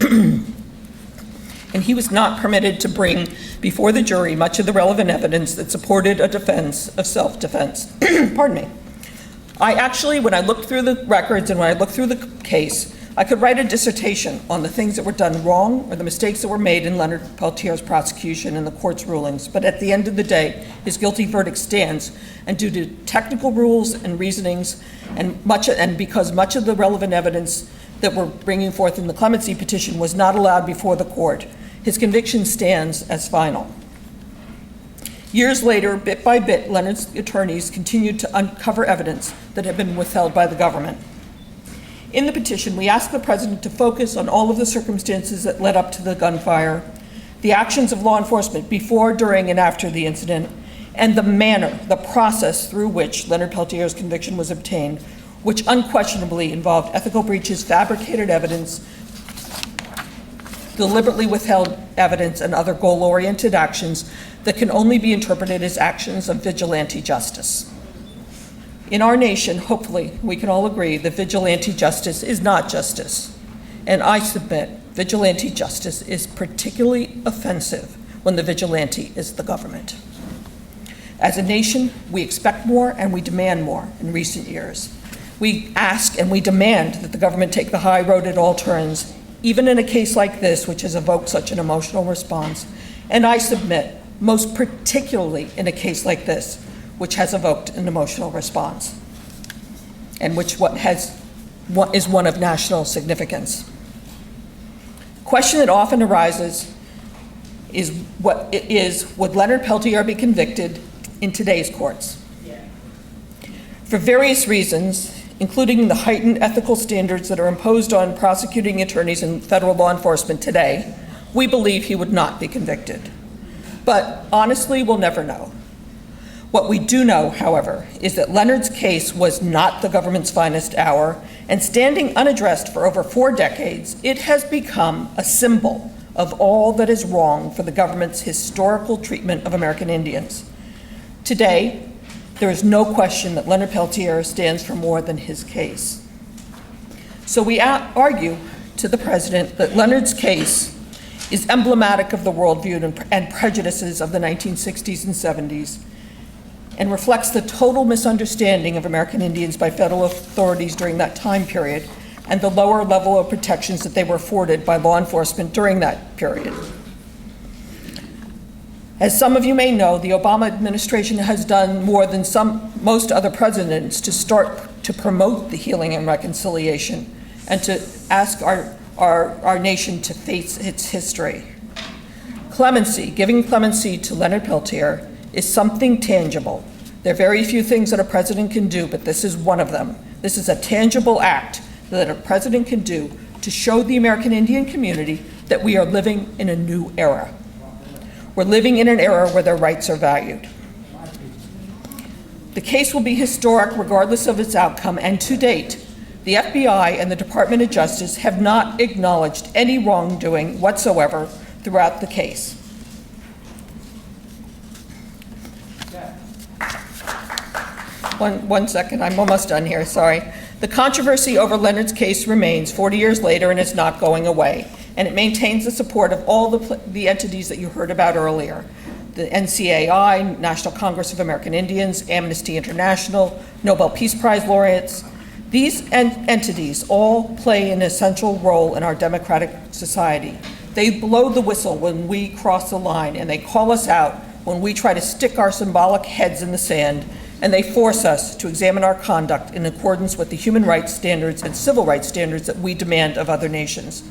And he was not permitted to bring before the jury much of the relevant evidence that supported a defense of self-defense. I actually, when I looked through the records and when I looked through the case, I could write a dissertation on the things that were done wrong or the mistakes that were made in Leonard Peltier's prosecution and the court's rulings. But at the end of the day, his guilty verdict stands. And due to technical rules and reasonings, and because much of the relevant evidence that we're bringing forth in the clemency petition was not allowed before the court, his conviction stands as final. Years later, bit by bit, Leonard's attorneys continued to uncover evidence that had been withheld by the government. In the petition, we asked the president to focus on all of the circumstances that led up to the gunfire, the actions of law enforcement before, during, and after the incident, and the manner, the process through which Leonard Peltier's conviction was obtained, which unquestionably involved ethical breaches, fabricated evidence, deliberately withheld evidence, and other goal-oriented actions that can only be interpreted as actions of vigilante justice. In our nation, hopefully, we can all agree that vigilante justice is not justice. And I submit vigilante justice is particularly offensive when the vigilante is the government. As a nation, we expect more and we demand more in recent years. We ask and we demand that the government take the high road at all turns, even in a case like this, which has evoked such an emotional response. And I submit, most particularly in a case like this, which has evoked an emotional response, and which is one of national significance. Question that often arises is would Leonard Peltier be convicted in today's courts? For various reasons, including the heightened ethical standards that are imposed on prosecuting attorneys and federal law enforcement today, we believe he would not be convicted. But honestly, we'll never know. What we do know, however, is that Leonard's case was not the government's finest hour, and standing unaddressed for over 4 decades, it has become a symbol of all that is wrong for the government's historical treatment of American Indians. Today, there is no question that Leonard Peltier stands for more than his case. So we argue to the president that Leonard's case is emblematic of the worldview and prejudices of the 1960s and 70s, and reflects the total misunderstanding of American Indians by federal authorities during that time period, and the lower level of protections that they were afforded by law enforcement during that period. As some of you may know, the Obama administration has done more than most other presidents to start to promote the healing and reconciliation, and to ask our nation to face its history. Clemency, giving clemency to Leonard Peltier, is something tangible. There are very few things that a president can do, but this is one of them. This is a tangible act that a president can do to show the American Indian community that we are living in a new era. We're living in an era where their rights are valued. The case will be historic regardless of its outcome, and to date, the FBI and the Department of Justice have not acknowledged any wrongdoing whatsoever throughout the case. One second, I'm almost done here, sorry. The controversy over Leonard's case remains 40 years later, and it's not going away. And it maintains the support of all the entities that you heard about earlier. The NCAI, National Congress of American Indians, Amnesty International, Nobel Peace Prize laureates. These entities all play an essential role in our democratic society. They blow the whistle when we cross the line, and they call us out when we try to stick our symbolic heads in the sand, and they force us to examine our conduct in accordance with the human rights standards and civil rights standards that we demand of other nations.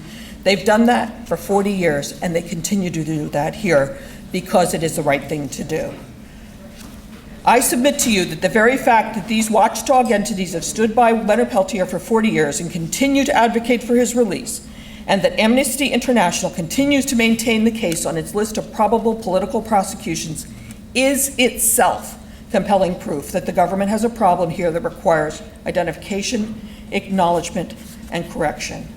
They've done that for 40 years, and they continue to do that here because it is the right thing to do. I submit to you that the very fact that these watchdog entities have stood by Leonard Peltier for 40 years and continue to advocate for his release, and that Amnesty International continues to maintain the case on its list of probable political prosecutions, is itself compelling proof that the government has a problem here that requires identification, acknowledgement, and correction.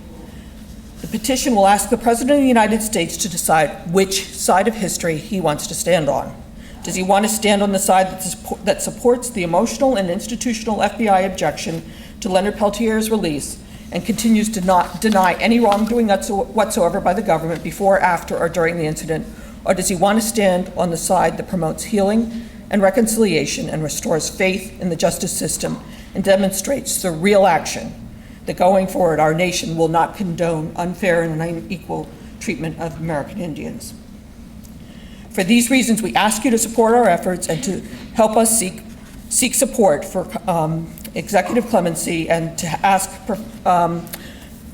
The petition will ask the President of the United States to decide which side of history he wants to stand on. Does he want to stand on the side that supports the emotional and institutional FBI objection to Leonard Peltier's release and continues to not deny any wrongdoing whatsoever by the government before, after, or during the incident? Or does he want to stand on the side that promotes healing and reconciliation and restores faith in the justice system and demonstrates the real action that going forward our nation will not condone unfair and unequal treatment of American Indians? For these reasons, we ask you to support our efforts and to help us seek support for executive clemency, and to ask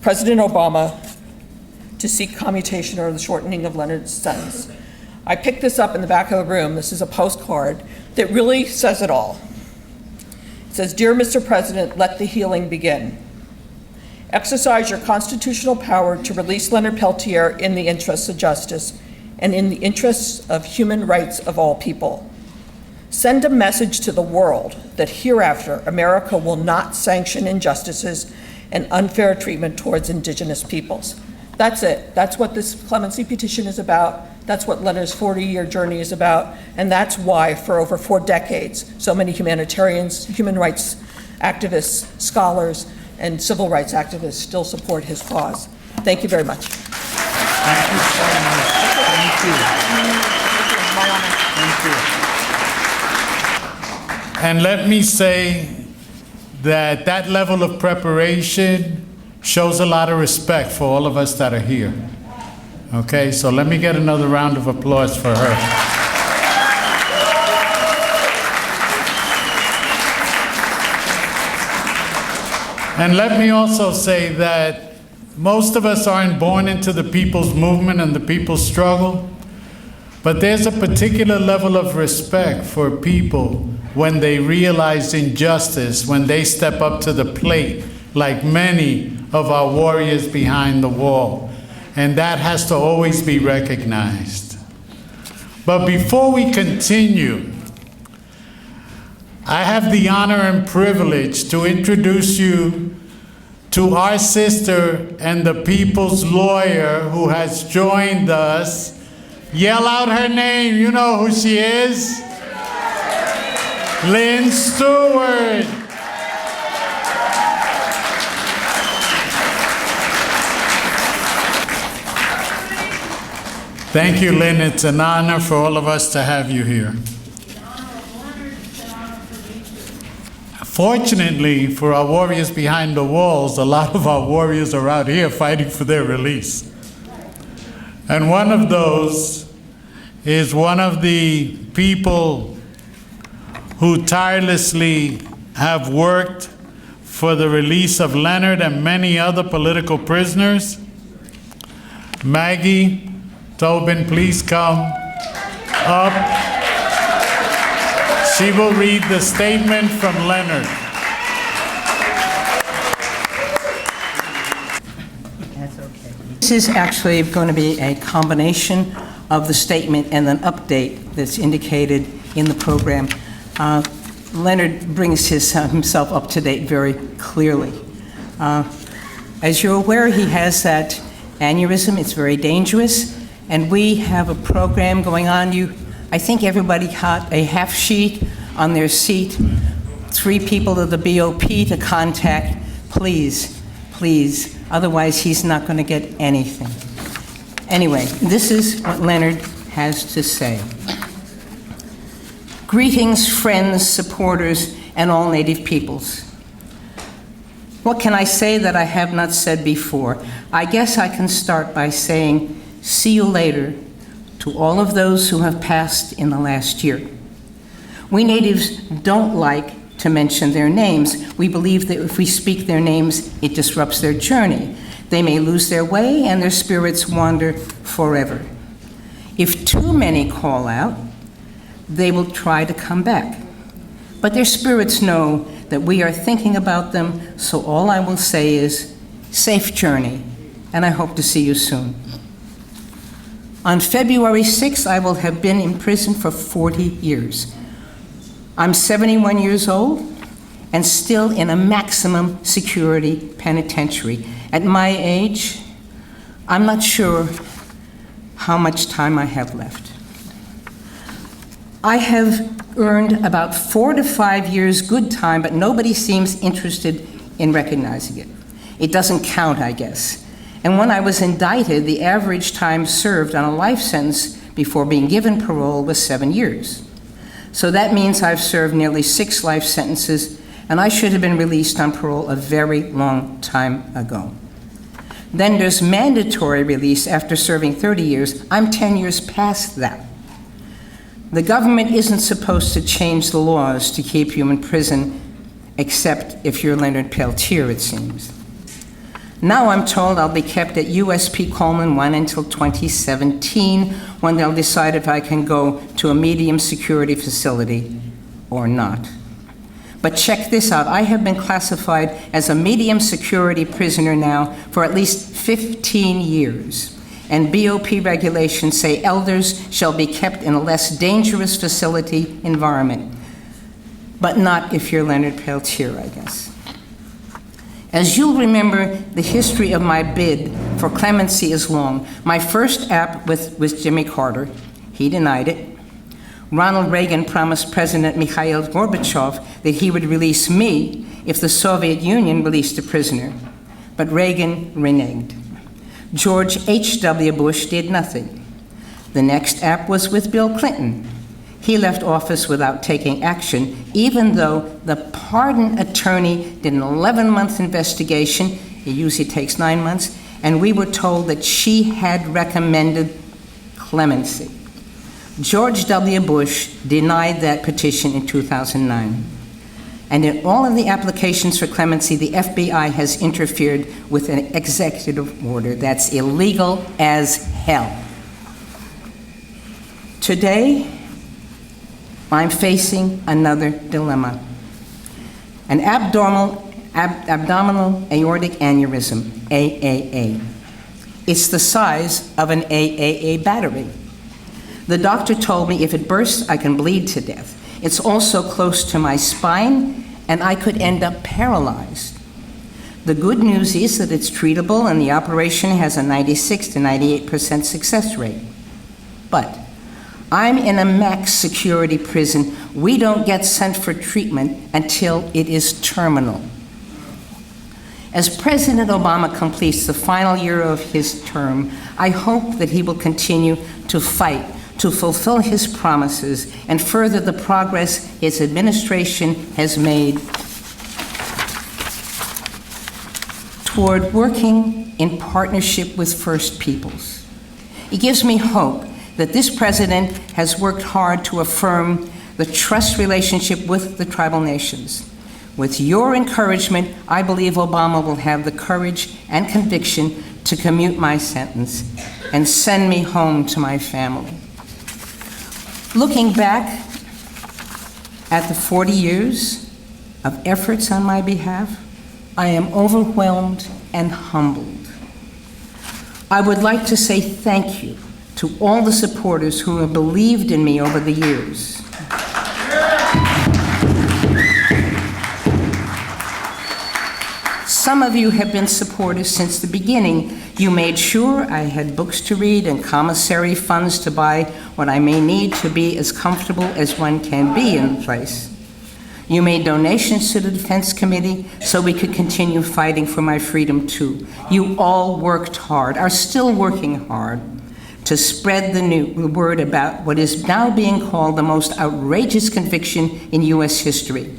President Obama to seek commutation or the shortening of Leonard's sentence. I picked this up in the back of the room. This is a postcard that really says it all. It says, "Dear Mr. President, let the healing begin. Exercise your constitutional power to release Leonard Peltier in the interests of justice. and in the interests of human rights of all people. Send a message to the world that hereafter America will not sanction injustices and unfair treatment towards indigenous peoples. That's it. That's what this clemency petition is about. That's what Leonard's 40-year journey is about. And that's why, for over 4 decades, so many humanitarians, human rights activists, scholars, and civil rights activists still support his cause. Thank you very much. Thank you so much. Thank you. My honor. Thank you. And let me say that that level of preparation shows a lot of respect for all of us that are here. Okay, so let me get another round of applause for her. And let me also say that most of us aren't born into the people's movement and the people's struggle, but there's a particular level of respect for people when they realize injustice, when they step up to the plate, like many of our warriors behind the wall. And that has to always be recognized. But before we continue, I have the honor and privilege to introduce you to our sister and the people's lawyer who has joined us. Yell out her name, you know who she is. Lynn Stewart. Thank you, Lynn. It's an honor for all of us to have you here. Fortunately for our warriors behind the walls, a lot of our warriors are out here fighting for their release. And one of those is one of the people who tirelessly have worked for the release of Leonard and many other political prisoners. Maggie, Tobin, please come up. She will read the statement from Leonard. This is actually going to be a combination of the statement and an update that's indicated in the program. Leonard brings himself up to date very clearly. As you're aware, he has that aneurysm. It's very dangerous. And we have a program going on. I think everybody got a half sheet on their seat. 3 people of the BOP to contact. Please, please. Otherwise, he's not going to get anything. Anyway, this is what Leonard has to say. Greetings, friends, supporters, and all Native peoples. What can I say that I have not said before? I guess I can start by saying, see you later to all of those who have passed in the last year. We Natives don't like to mention their names. We believe that if we speak their names, it disrupts their journey. They may lose their way and their spirits wander forever. If too many call out, they will try to come back. But their spirits know that we are thinking about them, so all I will say is, safe journey, and I hope to see you soon. On February 6th, I will have been in prison for 40 years. I'm 71 years old and still in a maximum security penitentiary. At my age, I'm not sure how much time I have left. I have earned about 4 to 5 years good time, but nobody seems interested in recognizing it. It doesn't count, I guess. And when I was indicted, the average time served on a life sentence before being given parole was 7 years. So that means I've served nearly 6 life sentences, and I should have been released on parole a very long time ago. Then there's mandatory release after serving 30 years. I'm 10 years past that. The government isn't supposed to change the laws to keep you in prison, except if you're Leonard Peltier, it seems. Now I'm told I'll be kept at USP Coleman 1 until 2017, when they'll decide if I can go to a medium security facility or not. But check this out, I have been classified as a medium security prisoner now for at least 15 years. and BOP regulations say elders shall be kept in a less dangerous facility environment. But not if you're Leonard Peltier, I guess. As you'll remember, the history of my bid for clemency is long. My first app was Jimmy Carter. He denied it. Ronald Reagan promised President Mikhail Gorbachev that he would release me if the Soviet Union released a prisoner. But Reagan reneged. George H.W. Bush did nothing. The next app was with Bill Clinton. He left office without taking action, even though the pardon attorney did an 11-month investigation. It usually takes 9 months, and we were told that she had recommended clemency. George W. Bush denied that petition in 2009. And in all of the applications for clemency, the FBI has interfered with an executive order that's illegal as hell. Today, I'm facing another dilemma. An abdominal aortic aneurysm, AAA. It's the size of an AAA battery. The doctor told me if it bursts, I can bleed to death. It's also close to my spine, and I could end up paralyzed. The good news is that it's treatable, and the operation has a 96 to 98% success rate. But I'm in a max security prison. We don't get sent for treatment until it is terminal. As President Obama completes the final year of his term, I hope that he will continue to fight to fulfill his promises and further the progress his administration has made toward working in partnership with First Peoples. It gives me hope that this president has worked hard to affirm the trust relationship with the tribal nations. With your encouragement, I believe Obama will have the courage and conviction to commute my sentence and send me home to my family. Looking back at the 40 years of efforts on my behalf, I am overwhelmed and humbled. I would like to say thank you to all the supporters who have believed in me over the years. Some of you have been supporters since the beginning. You made sure I had books to read and commissary funds to buy what I may need to be as comfortable as one can be in the place. You made donations to the Defense Committee so we could continue fighting for my freedom too. You all worked hard, are still working hard, to spread the word about what is now being called the most outrageous conviction in U.S. history.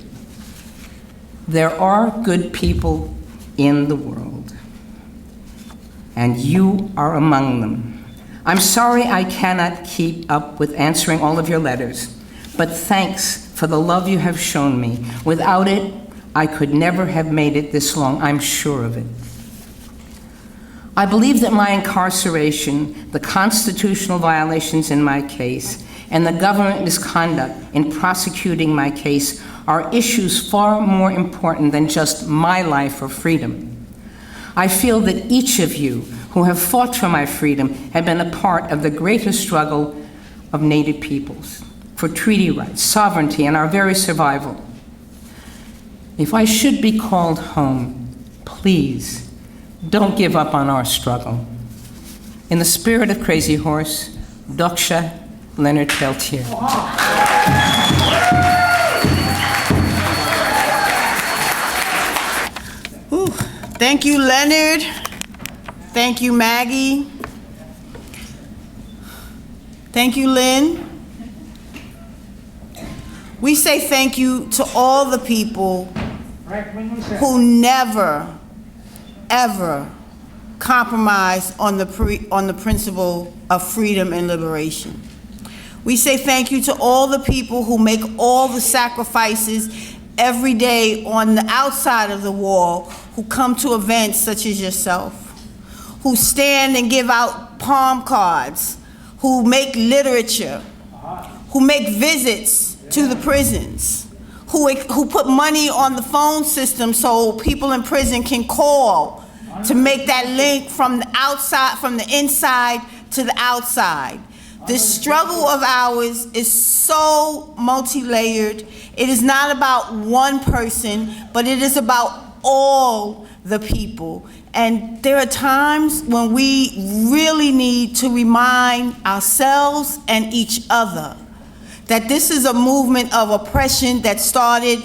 There are good people in the world, and you are among them. I'm sorry I cannot keep up with answering all of your letters, but thanks for the love you have shown me. Without it, I could never have made it this long, I'm sure of it. I believe that my incarceration, the constitutional violations in my case, and the government misconduct in prosecuting my case are issues far more important than just my life or freedom. I feel that each of you who have fought for my freedom have been a part of the greater struggle of Native peoples for treaty rights, sovereignty, and our very survival. If I should be called home, please don't give up on our struggle. In the spirit of Crazy Horse, Doksha Leonard Peltier. Thank you, Leonard. Thank you, Maggie. Thank you, Lynn. We say thank you to all the people who never, ever compromise on the principle of freedom and liberation. We say thank you to all the people who make all the sacrifices every day on the outside of the wall, who come to events such as yourself, who stand and give out palm cards, who make literature, who make visits to the prisons, who put money on the phone system so people in prison can call to make that link from the outside, from the inside to the outside. This struggle of ours is so multi-layered. It is not about one person, but it is about all the people. And there are times when we really need to remind ourselves and each other that this is a movement of oppression that started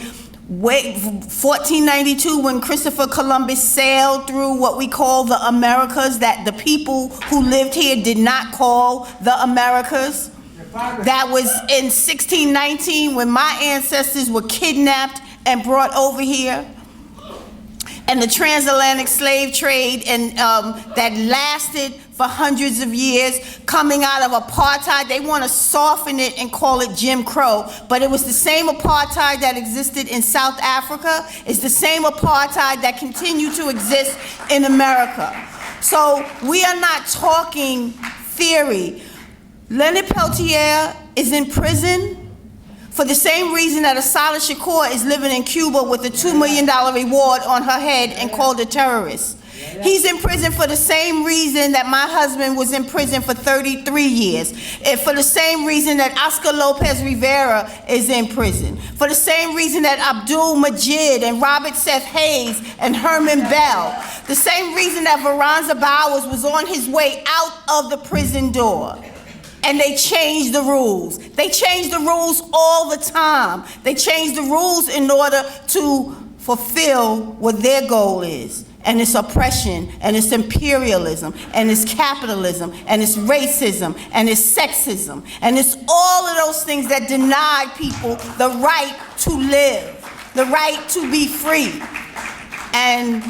1492 when Christopher Columbus sailed through what we call the Americas, that the people who lived here did not call the Americas. That was in 1619 when my ancestors were kidnapped and brought over here. And the transatlantic slave trade and that lasted for hundreds of years, coming out of apartheid. They want to soften it and call it Jim Crow, but it was the same apartheid that existed in South Africa. It's the same apartheid that continued to exist in America. So we are not talking theory. Leonard Peltier is in prison for the same reason that Asada Shakur is living in Cuba with a $2 million reward on her head and called a terrorist. He's in prison for the same reason that my husband was in prison for 33 years. And for the same reason that Oscar Lopez Rivera is in prison. For the same reason that Abdul Majid and Robert Seth Hayes and Herman Bell. The same reason that Veronza Bowers was on his way out of the prison door. And they changed the rules. They change the rules all the time. They change the rules in order to fulfill what their goal is. And it's oppression, and it's imperialism, and it's capitalism, and it's racism, and it's sexism, and it's all of those things that deny people the right to live, the right to be free. And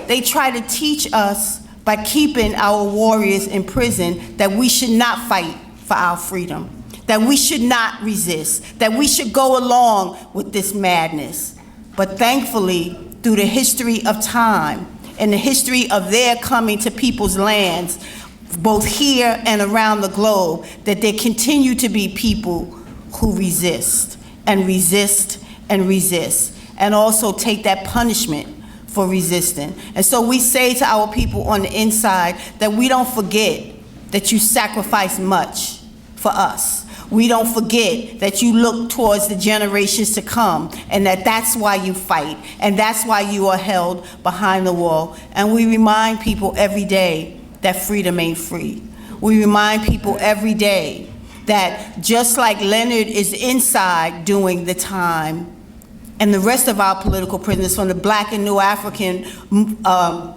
they try to teach us by keeping our warriors in prison that we should not fight for our freedom, that we should not resist, that we should go along with this madness. But thankfully, through the history of time and the history of their coming to people's lands, both here and around the globe, that there continue to be people who resist and resist and resist, and also take that punishment for resisting. And so we say to our people on the inside that we don't forget that you sacrifice much for us. We don't forget that you look towards the generations to come, and that's why you fight, and that's why you are held behind the wall. And we remind people every day that freedom ain't free. We remind people every day that just like Leonard is inside doing the time, and the rest of our political prisoners from the Black and New African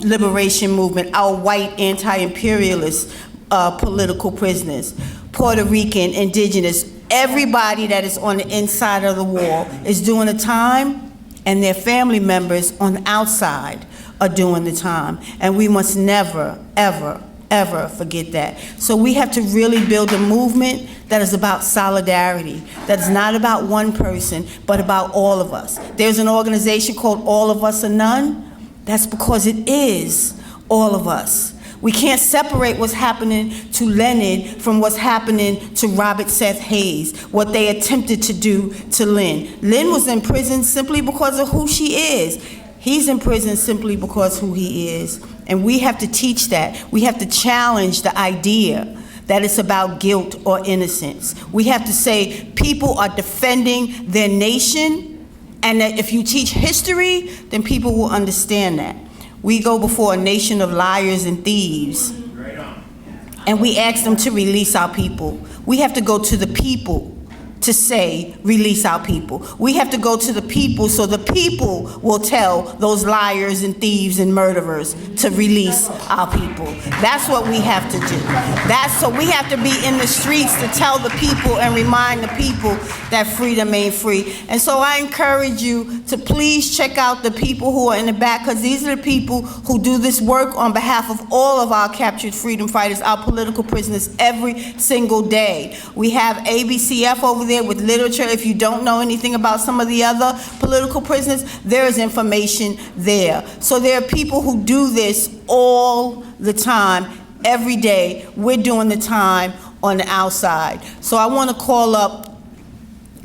liberation movement, our white anti-imperialist political prisoners, Puerto Rican, indigenous, everybody that is on the inside of the wall is doing the time, and their family members on the outside are doing the time. And we must never, ever, ever forget that. So we have to really build a movement that is about solidarity, that is not about one person, but about all of us. There's an organization called All of Us or None. That's because it is all of us. We can't separate what's happening to Leonard from what's happening to Robert Seth Hayes, what they attempted to do to Lynn. Lynn was in prison simply because of who she is. He's in prison simply because who he is. And we have to teach that. We have to challenge the idea that it's about guilt or innocence. We have to say people are defending their nation, and that if you teach history, then people will understand that. We go before a nation of liars and thieves, and we ask them to release our people. We have to go to the people to say, release our people. We have to go to the people so the people will tell those liars and thieves and murderers to release our people. That's what we have to do. So we have to be in the streets to tell the people and remind the people that freedom ain't free. And so I encourage you to please check out the people who are in the back, because these are the people who do this work on behalf of all of our captured freedom fighters, our political prisoners, every single day. We have ABCF over there with literature. If you don't know anything about some of the other political prisoners, there is information there. So there are people who do this all the time, every day. We're doing the time on the outside. So I want to call up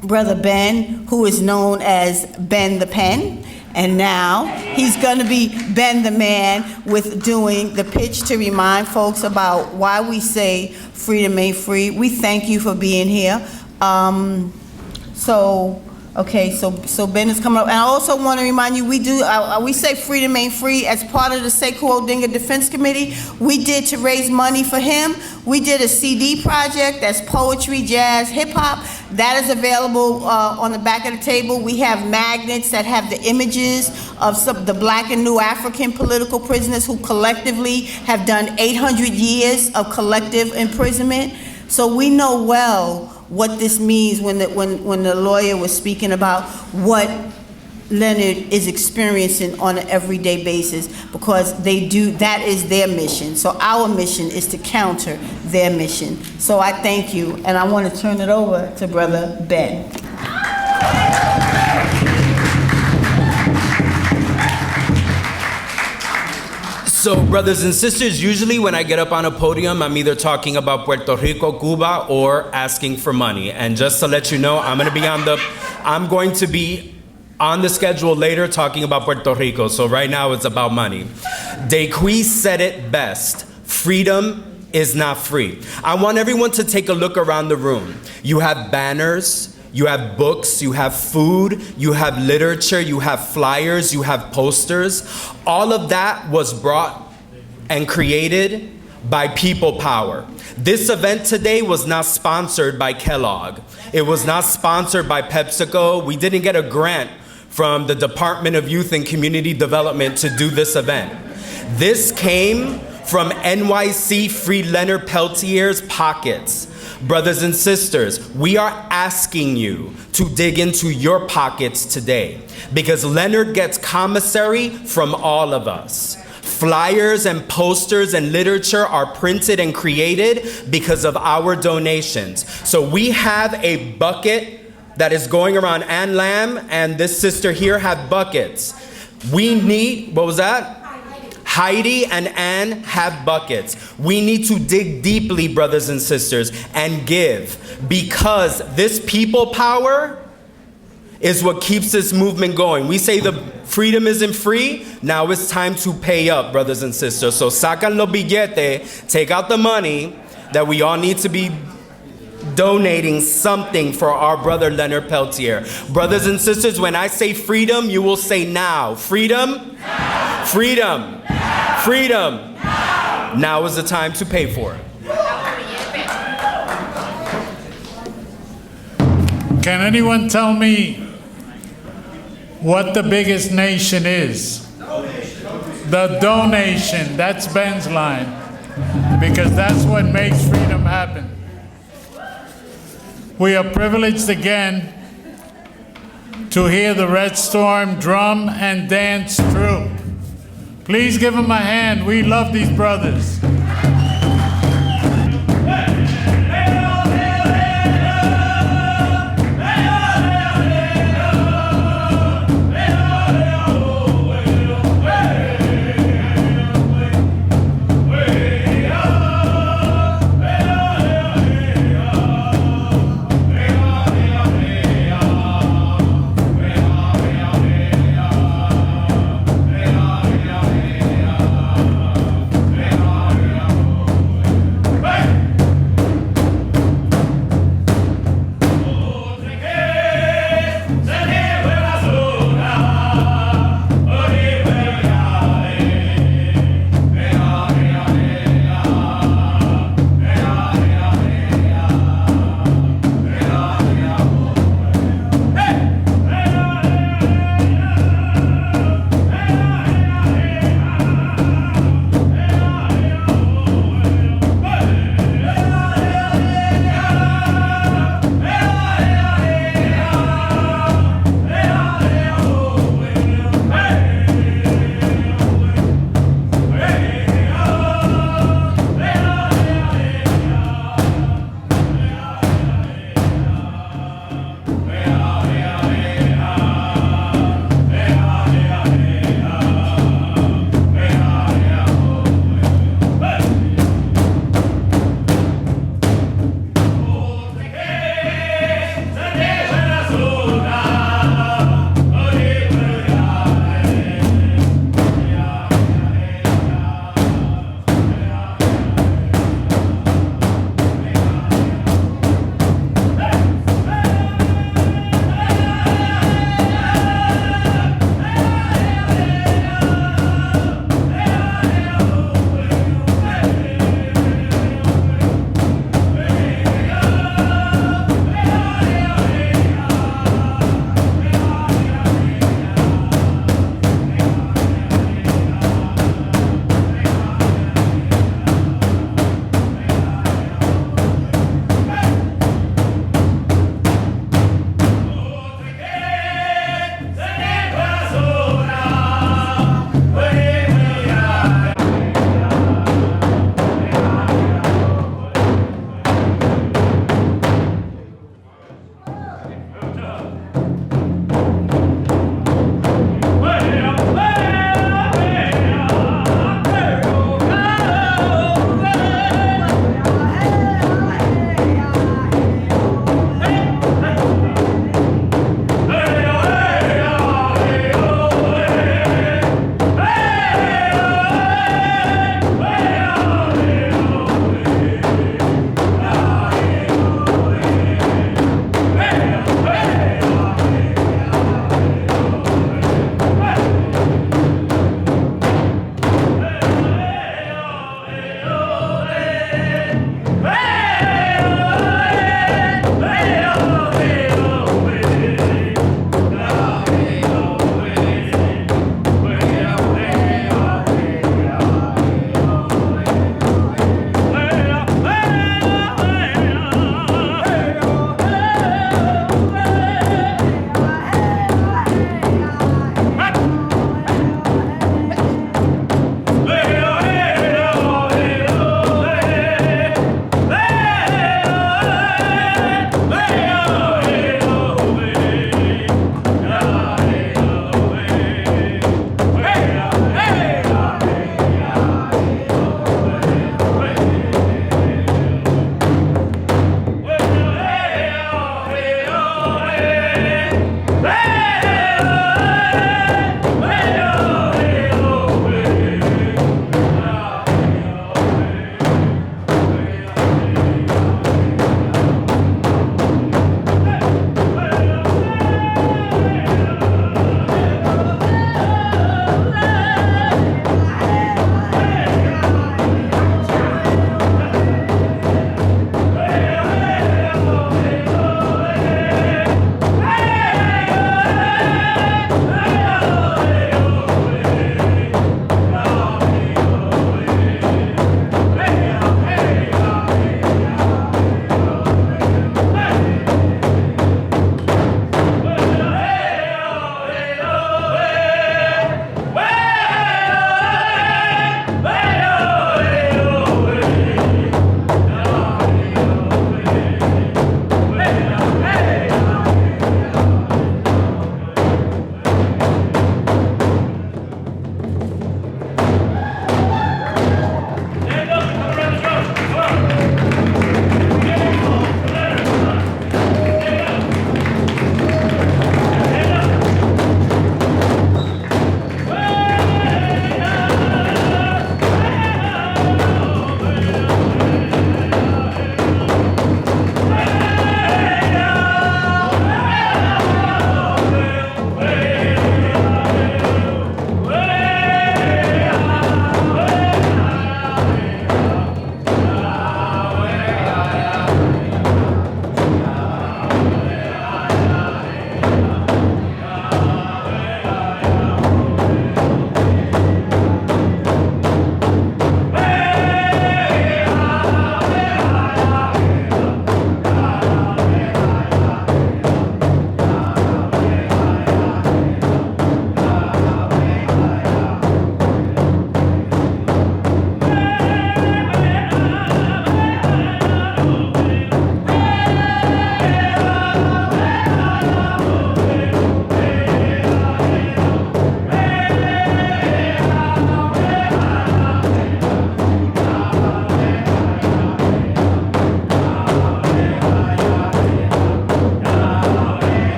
Brother Ben, who is known as Ben the Pen, And now, he's going to be Ben the Man with doing the pitch to remind folks about why we say freedom ain't free. We thank you for being here. So Ben is coming up. And I also want to remind you, we say freedom ain't free as part of the Sekou Odinga Defense Committee. We did to raise money for him. We did a CD project that's poetry, jazz, hip hop. That is available on the back of the table. We have magnets that have the images of some of the Black and New African political prisoners who collectively have done 800 years of collective imprisonment. So we know well what this means when the lawyer was speaking about what Leonard is experiencing on an everyday basis, because that is their mission. So our mission is to counter their mission. So I thank you, and I want to turn it over to Brother Ben. So, brothers and sisters, usually when I get up on a podium, I'm either talking about Puerto Rico, Cuba, or asking for money. And just to let you know, I'm going to be on the schedule later talking about Puerto Rico. So right now it's about money. Déqui said it best: freedom is not free. I want everyone to take a look around the room. You have banners, you have books, you have food, you have literature, you have flyers, you have posters. All of that was brought and created by people power. This event today was not sponsored by Kellogg. It was not sponsored by PepsiCo. We didn't get a grant from the Department of Youth and Community Development to do this event. This came from NYC Free Leonard Peltier's pockets. Brothers and sisters, we are asking you to dig into your pockets today, because Leonard gets commissary from all of us. Flyers and posters and literature are printed and created because of our donations. So we have a bucket that is going around. Ann Lamb and this sister here have buckets. We need, what was that? Heidi and Ann have buckets. We need to dig deeply, brothers and sisters, and give, because this people power is what keeps this movement going. We say the freedom isn't free. Now it's time to pay up, brothers and sisters. So sacan los billetes, take out the money that we all need to be donating something for our brother Leonard Peltier. Brothers and sisters, when I say freedom, you will say now. Freedom? Now. Freedom. Now. Freedom. Now. Now is the time to pay for it. Can anyone tell me what the biggest nation is? The donation. That's Ben's line, because that's what makes freedom happen. We are privileged again to hear the Red Storm Drum and Dance Troupe. Please give them a hand. We love these brothers.